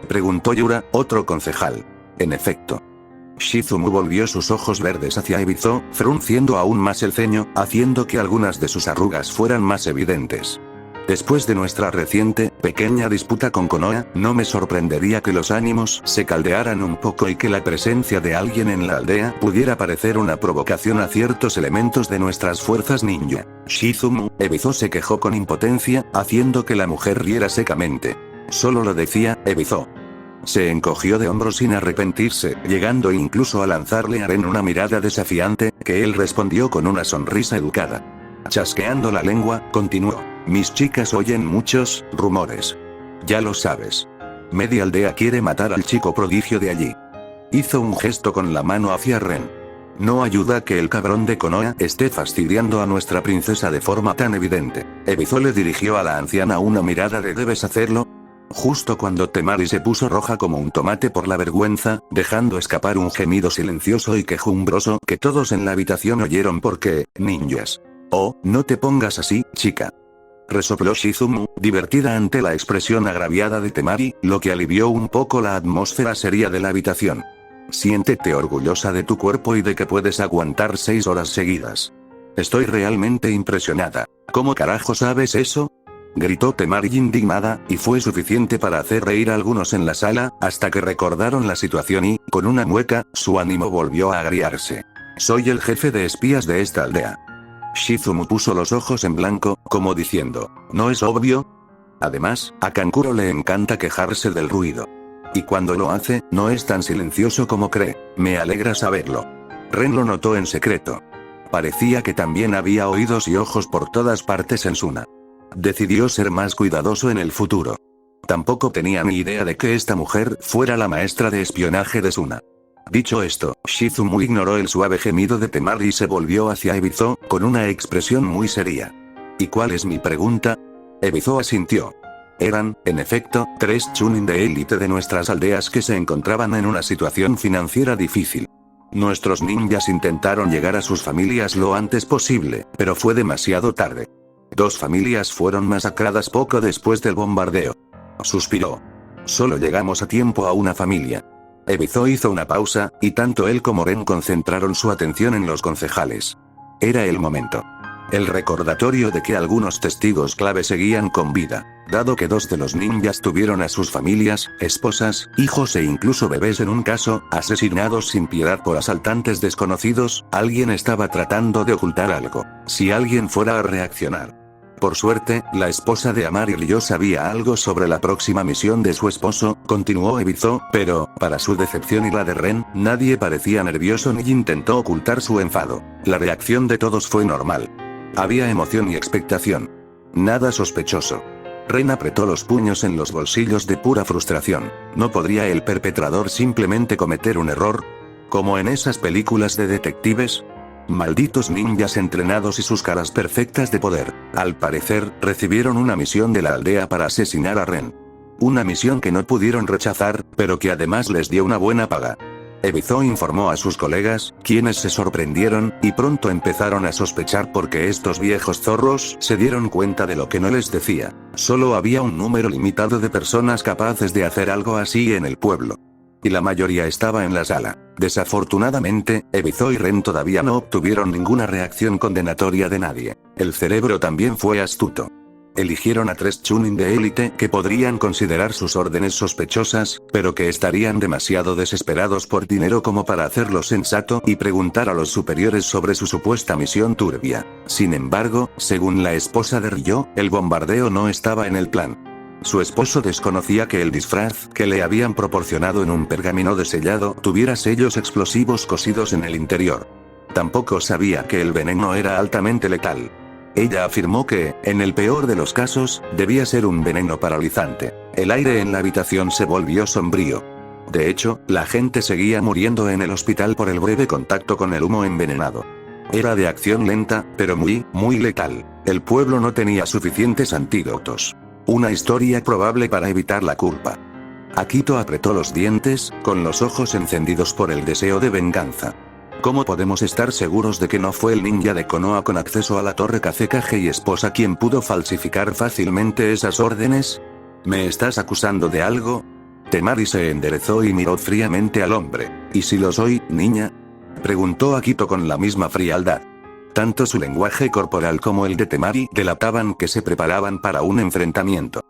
Preguntó Yura, otro concejal. En efecto. Shizumu volvió sus ojos verdes hacia Ebizo, frunciendo aún más el ceño, haciendo que algunas de sus arrugas fueran más evidentes. Después de nuestra reciente, pequeña disputa con Konoha, no me sorprendería que los ánimos se caldearan un poco y que la presencia de alguien en la aldea pudiera parecer una provocación a ciertos elementos de nuestras fuerzas ninja. Shizumu, Ebizo se quejó con impotencia, haciendo que la mujer riera secamente. Solo lo decía, Ebizo. Se encogió de hombros sin arrepentirse, llegando incluso a lanzarle a Ren una mirada desafiante, que él respondió con una sonrisa educada. Chasqueando la lengua, continuó. Mis chicas oyen muchos rumores. Ya lo sabes. Media aldea quiere matar al chico prodigio de allí. Hizo un gesto con la mano hacia Ren. No ayuda que el cabrón de Konoha esté fastidiando a nuestra princesa de forma tan evidente. Ebizo le dirigió a la anciana una mirada de ¿debes hacerlo? Justo cuando Temari se puso roja como un tomate por la vergüenza, dejando escapar un gemido silencioso y quejumbroso que todos en la habitación oyeron porque, ninjas. Oh, no te pongas así, chica. Resopló Shizumu, divertida ante la expresión agraviada de Temari, lo que alivió un poco la atmósfera seria de la habitación. Siéntete orgullosa de tu cuerpo y de que puedes aguantar 6 horas seguidas. Estoy realmente impresionada. ¿Cómo carajo sabes eso? Gritó Temari indignada, y fue suficiente para hacer reír a algunos en la sala, hasta que recordaron la situación y, con una mueca, su ánimo volvió a agriarse. Soy el jefe de espías de esta aldea. Shizumu puso los ojos en blanco, como diciendo, ¿no es obvio? Además, a Kankuro le encanta quejarse del ruido. Y cuando lo hace, no es tan silencioso como cree. Me alegra saberlo. Ren lo notó en secreto. Parecía que también había oídos y ojos por todas partes en Suna. Decidió ser más cuidadoso en el futuro. Tampoco tenía ni idea de que esta mujer fuera la maestra de espionaje de Suna. Dicho esto, Shizumu ignoró el suave gemido de Temari y se volvió hacia Ebizo, con una expresión muy seria. ¿Y cuál es mi pregunta? Ebizo asintió. Eran, en efecto, 3 chunin de élite de nuestras aldeas que se encontraban en una situación financiera difícil. Nuestros ninjas intentaron llegar a sus familias lo antes posible, pero fue demasiado tarde. 2 familias fueron masacradas poco después del bombardeo. Suspiró. Solo llegamos a tiempo a una familia. Ebizo hizo una pausa, y tanto él como Ren concentraron su atención en los concejales. Era el momento. El recordatorio de que algunos testigos clave seguían con vida, dado que 2 de los ninjas tuvieron a sus familias, esposas, hijos e incluso bebés en un caso, asesinados sin piedad por asaltantes desconocidos, alguien estaba tratando de ocultar algo. Si alguien fuera a reaccionar. Por suerte, la esposa de Amari Ryo sabía algo sobre la próxima misión de su esposo, continuó Ebizo, pero, para su decepción y la de Ren, nadie parecía nervioso ni intentó ocultar su enfado. La reacción de todos fue normal. Había emoción y expectación. Nada sospechoso. Ren apretó los puños en los bolsillos de pura frustración. ¿No podría el perpetrador simplemente cometer un error? Como en esas películas de detectives. Malditos ninjas entrenados y sus caras perfectas de poder. Al parecer, recibieron una misión de la aldea para asesinar a Ren. Una misión que no pudieron rechazar, pero que además les dio una buena paga. Ebizo informó a sus colegas, quienes se sorprendieron, y pronto empezaron a sospechar porque estos viejos zorros se dieron cuenta de lo que no les decía. Solo había un número limitado de personas capaces de hacer algo así en el pueblo. Y la mayoría estaba en la sala. Desafortunadamente, Ebizo y Ren todavía no obtuvieron ninguna reacción condenatoria de nadie. El cerebro también fue astuto. Eligieron a 3 chunin de élite que podrían considerar sus órdenes sospechosas, pero que estarían demasiado desesperados por dinero como para hacerlo sensato y preguntar a los superiores sobre su supuesta misión turbia. Sin embargo, según la esposa de Ryo, el bombardeo no estaba en el plan. Su esposo desconocía que el disfraz que le habían proporcionado en un pergamino de sellado tuviera sellos explosivos cosidos en el interior. Tampoco sabía que el veneno era altamente letal. Ella afirmó que, en el peor de los casos, debía ser un veneno paralizante. El aire en la habitación se volvió sombrío. De hecho, la gente seguía muriendo en el hospital por el breve contacto con el humo envenenado. Era de acción lenta, pero muy, muy letal. El pueblo no tenía suficientes antídotos. Una historia probable para evitar la culpa. Akito apretó los dientes, con los ojos encendidos por el deseo de venganza. ¿Cómo podemos estar seguros de que no fue el ninja de Konoha con acceso a la torre Kazekage y esposa quien pudo falsificar fácilmente esas órdenes? ¿Me estás acusando de algo? Temari se enderezó y miró fríamente al hombre. ¿Y si lo soy, niña? Preguntó Akito con la misma frialdad. Tanto su lenguaje corporal como el de Temari delataban que se preparaban para un enfrentamiento.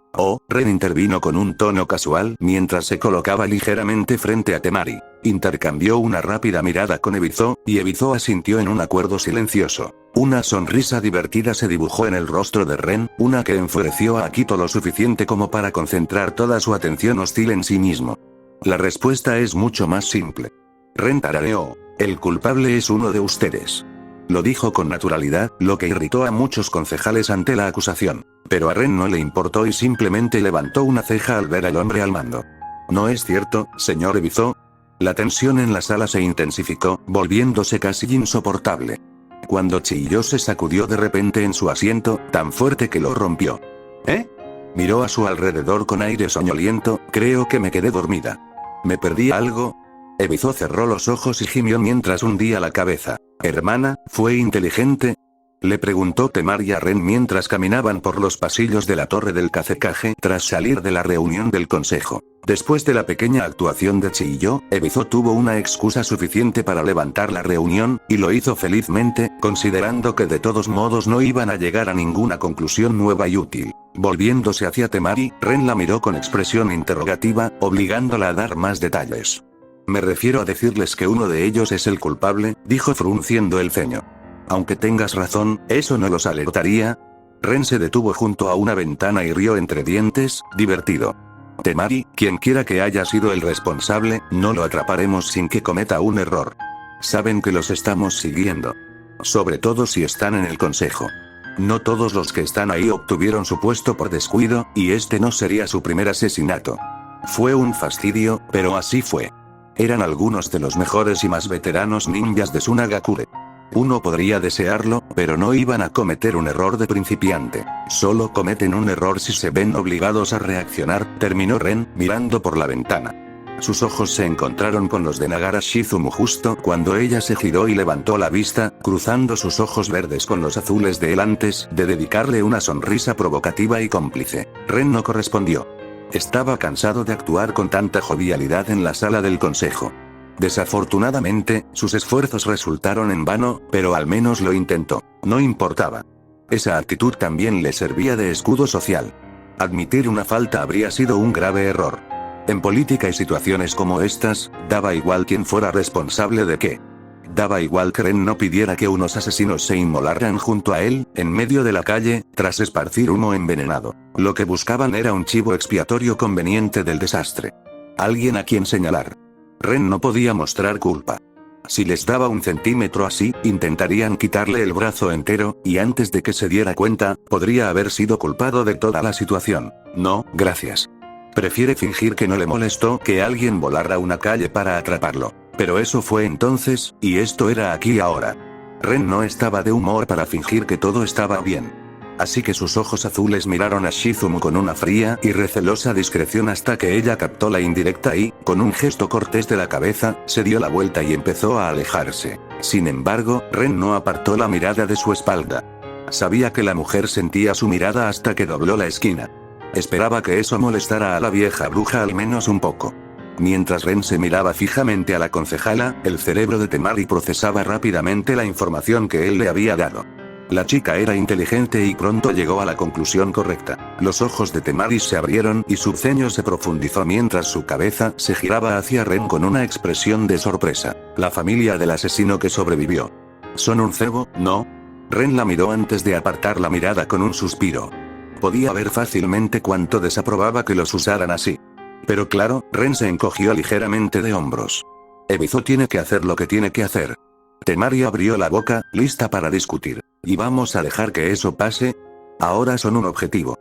Ren intervino con un tono casual mientras se colocaba ligeramente frente a Temari. Intercambió una rápida mirada con Ebizo, y Ebizo asintió en un acuerdo silencioso. Una sonrisa divertida se dibujó en el rostro de Ren, una que enfureció a Akito lo suficiente como para concentrar toda su atención hostil en sí mismo. La respuesta es mucho más simple. Ren tarareó: el culpable es uno de ustedes. Lo dijo con naturalidad, lo que irritó a muchos concejales ante la acusación. Pero a Ren no le importó y simplemente levantó una ceja al ver al hombre al mando. ¿No es cierto, señor Ebizo? La tensión en la sala se intensificó, volviéndose casi insoportable. Cuando chilló se sacudió de repente en su asiento, tan fuerte que lo rompió. ¿Eh? Miró a su alrededor con aire soñoliento. Creo que me quedé dormida. ¿Me perdí algo? Ebizo cerró los ojos y gimió mientras hundía la cabeza. Hermana, ¿fue inteligente? Le preguntó Temari a Ren mientras caminaban por los pasillos de la torre del Kazekage tras salir de la reunión del consejo. Después de la pequeña actuación de Chiyo, Ebizo tuvo una excusa suficiente para levantar la reunión, y lo hizo felizmente, considerando que de todos modos no iban a llegar a ninguna conclusión nueva y útil. Volviéndose hacia Temari, Ren la miró con expresión interrogativa, obligándola a dar más detalles. Me refiero a decirles que uno de ellos es el culpable, dijo frunciendo el ceño. Aunque tengas razón, ¿eso no los alertaría? Ren se detuvo junto a una ventana y rió entre dientes, divertido. Temari, quien quiera que haya sido el responsable, no lo atraparemos sin que cometa un error. Saben que los estamos siguiendo. Sobre todo si están en el consejo. No todos los que están ahí obtuvieron su puesto por descuido, y este no sería su primer asesinato. Fue un fastidio, pero así fue. Eran algunos de los mejores y más veteranos ninjas de Sunagakure. Uno podría desearlo, pero no iban a cometer un error de principiante. Solo cometen un error si se ven obligados a reaccionar, terminó Ren, mirando por la ventana. Sus ojos se encontraron con los de Nagara Shizumu justo cuando ella se giró y levantó la vista, cruzando sus ojos verdes con los azules de él antes de dedicarle una sonrisa provocativa y cómplice. Ren no correspondió. Estaba cansado de actuar con tanta jovialidad en la sala del consejo. Desafortunadamente, sus esfuerzos resultaron en vano, pero al menos lo intentó. No importaba. Esa actitud también le servía de escudo social. Admitir una falta habría sido un grave error. En política y situaciones como estas, daba igual quién fuera responsable de qué. Daba igual que Ren no pidiera que unos asesinos se inmolaran junto a él, en medio de la calle, tras esparcir humo envenenado. Lo que buscaban era un chivo expiatorio conveniente del desastre. Alguien a quien señalar. Ren no podía mostrar culpa. Si les daba un centímetro así, intentarían quitarle el brazo entero, y antes de que se diera cuenta, podría haber sido culpado de toda la situación. No, gracias. Prefiere fingir que no le molestó que alguien volara una calle para atraparlo. Pero eso fue entonces, y esto era aquí y ahora. Ren no estaba de humor para fingir que todo estaba bien. Así que sus ojos azules miraron a Shizumu con una fría y recelosa discreción hasta que ella captó la indirecta y, con un gesto cortés de la cabeza, se dio la vuelta y empezó a alejarse. Sin embargo, Ren no apartó la mirada de su espalda. Sabía que la mujer sentía su mirada hasta que dobló la esquina. Esperaba que eso molestara a la vieja bruja al menos un poco. Mientras Ren se miraba fijamente a la concejala, el cerebro de Temari procesaba rápidamente la información que él le había dado. La chica era inteligente y pronto llegó a la conclusión correcta. Los ojos de Temari se abrieron y su ceño se profundizó mientras su cabeza se giraba hacia Ren con una expresión de sorpresa. La familia del asesino que sobrevivió. ¿Son un cebo, no? Ren la miró antes de apartar la mirada con un suspiro. Podía ver fácilmente cuánto desaprobaba que los usaran así. Pero claro, Ren se encogió ligeramente de hombros. Ebizo tiene que hacer lo que tiene que hacer. Temari abrió la boca, lista para discutir. ¿Y vamos a dejar que eso pase? Ahora son un objetivo.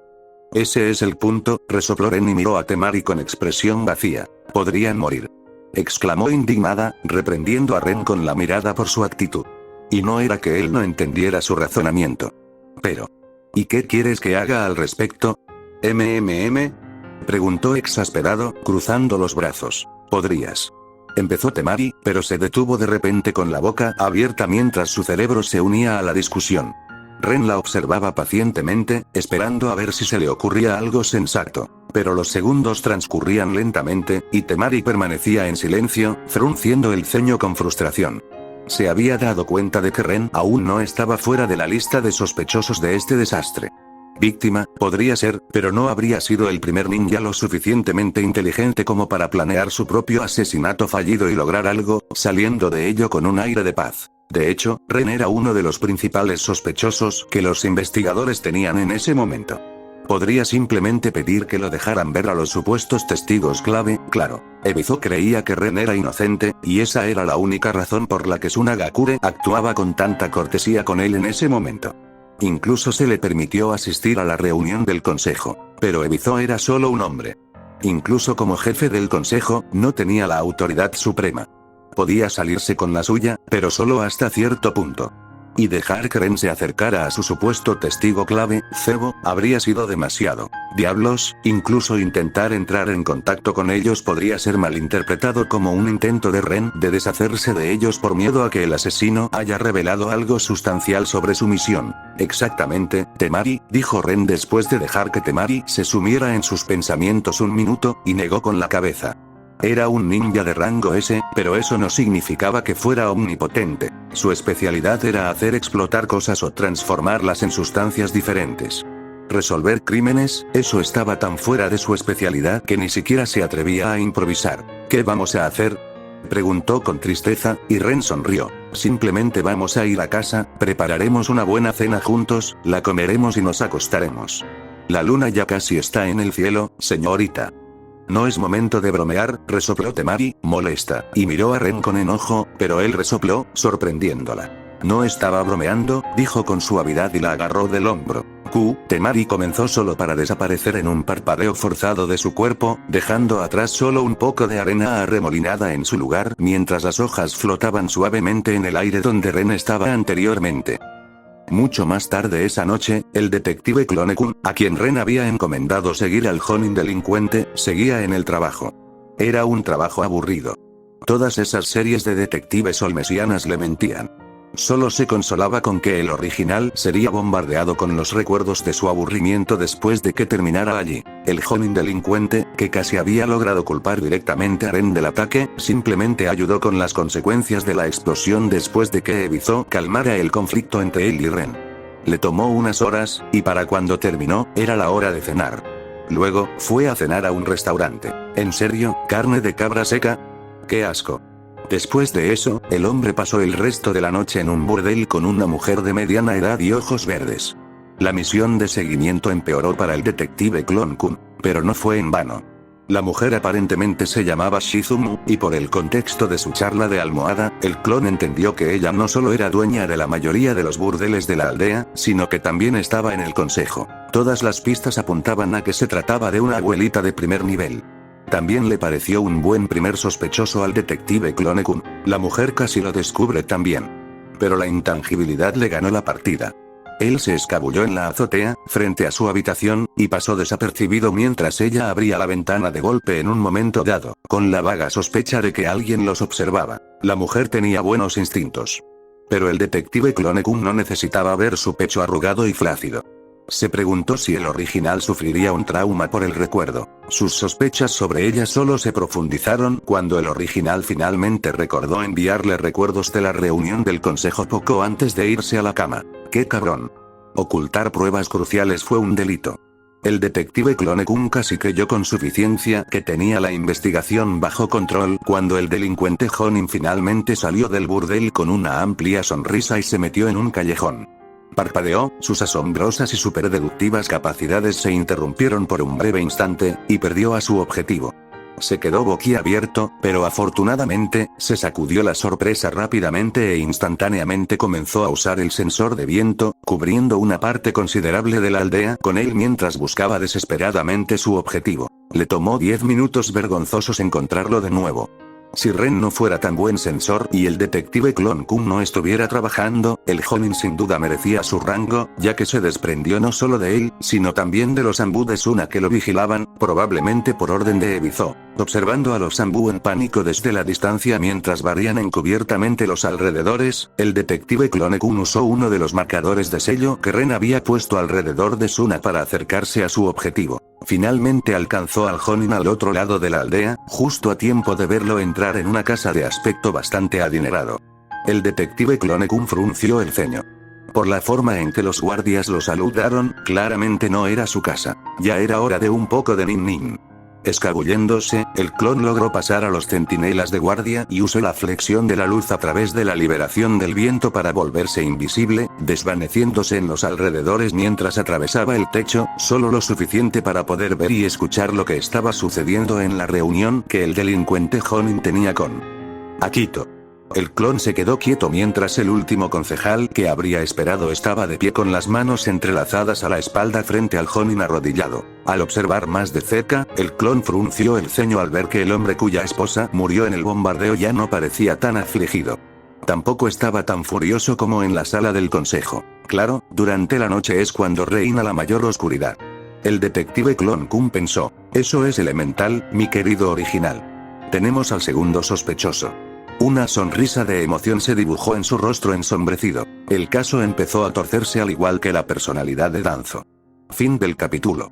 Ese es el punto, resopló Ren y miró a Temari con expresión vacía. Podrían morir. Exclamó indignada, reprendiendo a Ren con la mirada por su actitud. Y no era que él no entendiera su razonamiento. Pero, ¿y qué quieres que haga al respecto? Preguntó exasperado, cruzando los brazos. Podrías. Empezó Temari, pero se detuvo de repente con la boca abierta mientras su cerebro se unía a la discusión. Ren la observaba pacientemente, esperando a ver si se le ocurría algo sensato. Pero los segundos transcurrían lentamente, y Temari permanecía en silencio, frunciendo el ceño con frustración. Se había dado cuenta de que Ren aún no estaba fuera de la lista de sospechosos de este desastre. Víctima, podría ser, pero no habría sido el primer ninja lo suficientemente inteligente como para planear su propio asesinato fallido y lograr algo, saliendo de ello con un aire de paz. De hecho, Ren era uno de los principales sospechosos que los investigadores tenían en ese momento. Podría simplemente pedir que lo dejaran ver a los supuestos testigos clave, claro. Ebizo creía que Ren era inocente, y esa era la única razón por la que Tsunagakure actuaba con tanta cortesía con él en ese momento. Incluso se le permitió asistir a la reunión del consejo, pero Ebizo era solo un hombre. Incluso como jefe del consejo, no tenía la autoridad suprema. Podía salirse con la suya, pero solo hasta cierto punto. Y dejar que Ren se acercara a su supuesto testigo clave, Cebo, habría sido demasiado. Diablos, incluso intentar entrar en contacto con ellos podría ser malinterpretado como un intento de Ren de deshacerse de ellos por miedo a que el asesino haya revelado algo sustancial sobre su misión. Exactamente, Temari, dijo Ren después de dejar que Temari se sumiera en sus pensamientos un minuto, y negó con la cabeza. Era un ninja de rango S, pero eso no significaba que fuera omnipotente. Su especialidad era hacer explotar cosas o transformarlas en sustancias diferentes. Resolver crímenes, eso estaba tan fuera de su especialidad que ni siquiera se atrevía a improvisar. ¿Qué vamos a hacer?, preguntó con tristeza, y Ren sonrió. Simplemente vamos a ir a casa, prepararemos una buena cena juntos, la comeremos y nos acostaremos. La luna ya casi está en el cielo, señorita. No es momento de bromear, resopló Temari, molesta, y miró a Ren con enojo, pero él resopló, sorprendiéndola. No estaba bromeando, dijo con suavidad y la agarró del hombro. Temari comenzó solo para desaparecer en un parpadeo forzado de su cuerpo, dejando atrás solo un poco de arena arremolinada en su lugar mientras las hojas flotaban suavemente en el aire donde Ren estaba anteriormente. Mucho más tarde esa noche, el detective Clone-kun, a quien Ren había encomendado seguir al jonin delincuente, seguía en el trabajo. Era un trabajo aburrido. Todas esas series de detectives olmesianas le mentían. Solo se consolaba con que el original sería bombardeado con los recuerdos de su aburrimiento después de que terminara allí. El jonin delincuente, que casi había logrado culpar directamente a Ren del ataque, simplemente ayudó con las consecuencias de la explosión después de que Ebizo calmara el conflicto entre él y Ren. Le tomó unas horas, y para cuando terminó, era la hora de cenar. Luego, fue a cenar a un restaurante. ¿En serio, carne de cabra seca? ¡Qué asco! Después de eso, el hombre pasó el resto de la noche en un burdel con una mujer de mediana edad y ojos verdes. La misión de seguimiento empeoró para el detective Clone-kun, pero no fue en vano. La mujer aparentemente se llamaba Shizumu, y por el contexto de su charla de almohada, el clon entendió que ella no solo era dueña de la mayoría de los burdeles de la aldea, sino que también estaba en el consejo. Todas las pistas apuntaban a que se trataba de una abuelita de primer nivel. También le pareció un buen primer sospechoso al detective Clone-kun. La mujer casi lo descubre también. Pero la intangibilidad le ganó la partida. Él se escabulló en la azotea, frente a su habitación, y pasó desapercibido mientras ella abría la ventana de golpe en un momento dado, con la vaga sospecha de que alguien los observaba. La mujer tenía buenos instintos. Pero el detective Clone-kun no necesitaba ver su pecho arrugado y flácido. Se preguntó si el original sufriría un trauma por el recuerdo. Sus sospechas sobre ella solo se profundizaron cuando el original finalmente recordó enviarle recuerdos de la reunión del consejo poco antes de irse a la cama. ¡Qué cabrón! Ocultar pruebas cruciales fue un delito. El detective Clone-kun casi creyó con suficiencia que tenía la investigación bajo control cuando el delincuente jonin finalmente salió del burdel con una amplia sonrisa y se metió en un callejón. Parpadeó, sus asombrosas y superdeductivas capacidades se interrumpieron por un breve instante, y perdió a su objetivo. Se quedó boquiabierto, pero afortunadamente, se sacudió la sorpresa rápidamente e instantáneamente comenzó a usar el sensor de viento, cubriendo una parte considerable de la aldea con él mientras buscaba desesperadamente su objetivo. Le tomó 10 minutos vergonzosos encontrarlo de nuevo. Si Ren no fuera tan buen sensor y el detective Clon Kun no estuviera trabajando, el Jonin sin duda merecía su rango, ya que se desprendió no solo de él, sino también de los Anbu de Suna que lo vigilaban, probablemente por orden de Ebizo. Observando a los Anbu en pánico desde la distancia mientras barrían encubiertamente los alrededores, el detective Clone Kun usó uno de los marcadores de sello que Ren había puesto alrededor de Suna para acercarse a su objetivo. Finalmente alcanzó al Jonin al otro lado de la aldea, justo a tiempo de verlo entrar en una casa de aspecto bastante adinerado. El detective Clone Kun frunció el ceño. Por la forma en que los guardias lo saludaron, claramente no era su casa. Ya era hora de un poco de nin-nin. Escabulléndose, el clon logró pasar a los centinelas de guardia y usó la flexión de la luz a través de la liberación del viento para volverse invisible, desvaneciéndose en los alrededores mientras atravesaba el techo, solo lo suficiente para poder ver y escuchar lo que estaba sucediendo en la reunión que el delincuente Jonin tenía con Akito. El clon se quedó quieto mientras el último concejal que habría esperado estaba de pie con las manos entrelazadas a la espalda frente al Jonin arrodillado. Al observar más de cerca, el clon frunció el ceño al ver que el hombre cuya esposa murió en el bombardeo ya no parecía tan afligido. Tampoco estaba tan furioso como en la sala del consejo. Claro, durante la noche es cuando reina la mayor oscuridad. El detective Clon Kun pensó, eso es elemental, mi querido original. Tenemos al segundo sospechoso. Una sonrisa de emoción se dibujó en su rostro ensombrecido. El caso empezó a torcerse al igual que la personalidad de Danzo. Fin del capítulo.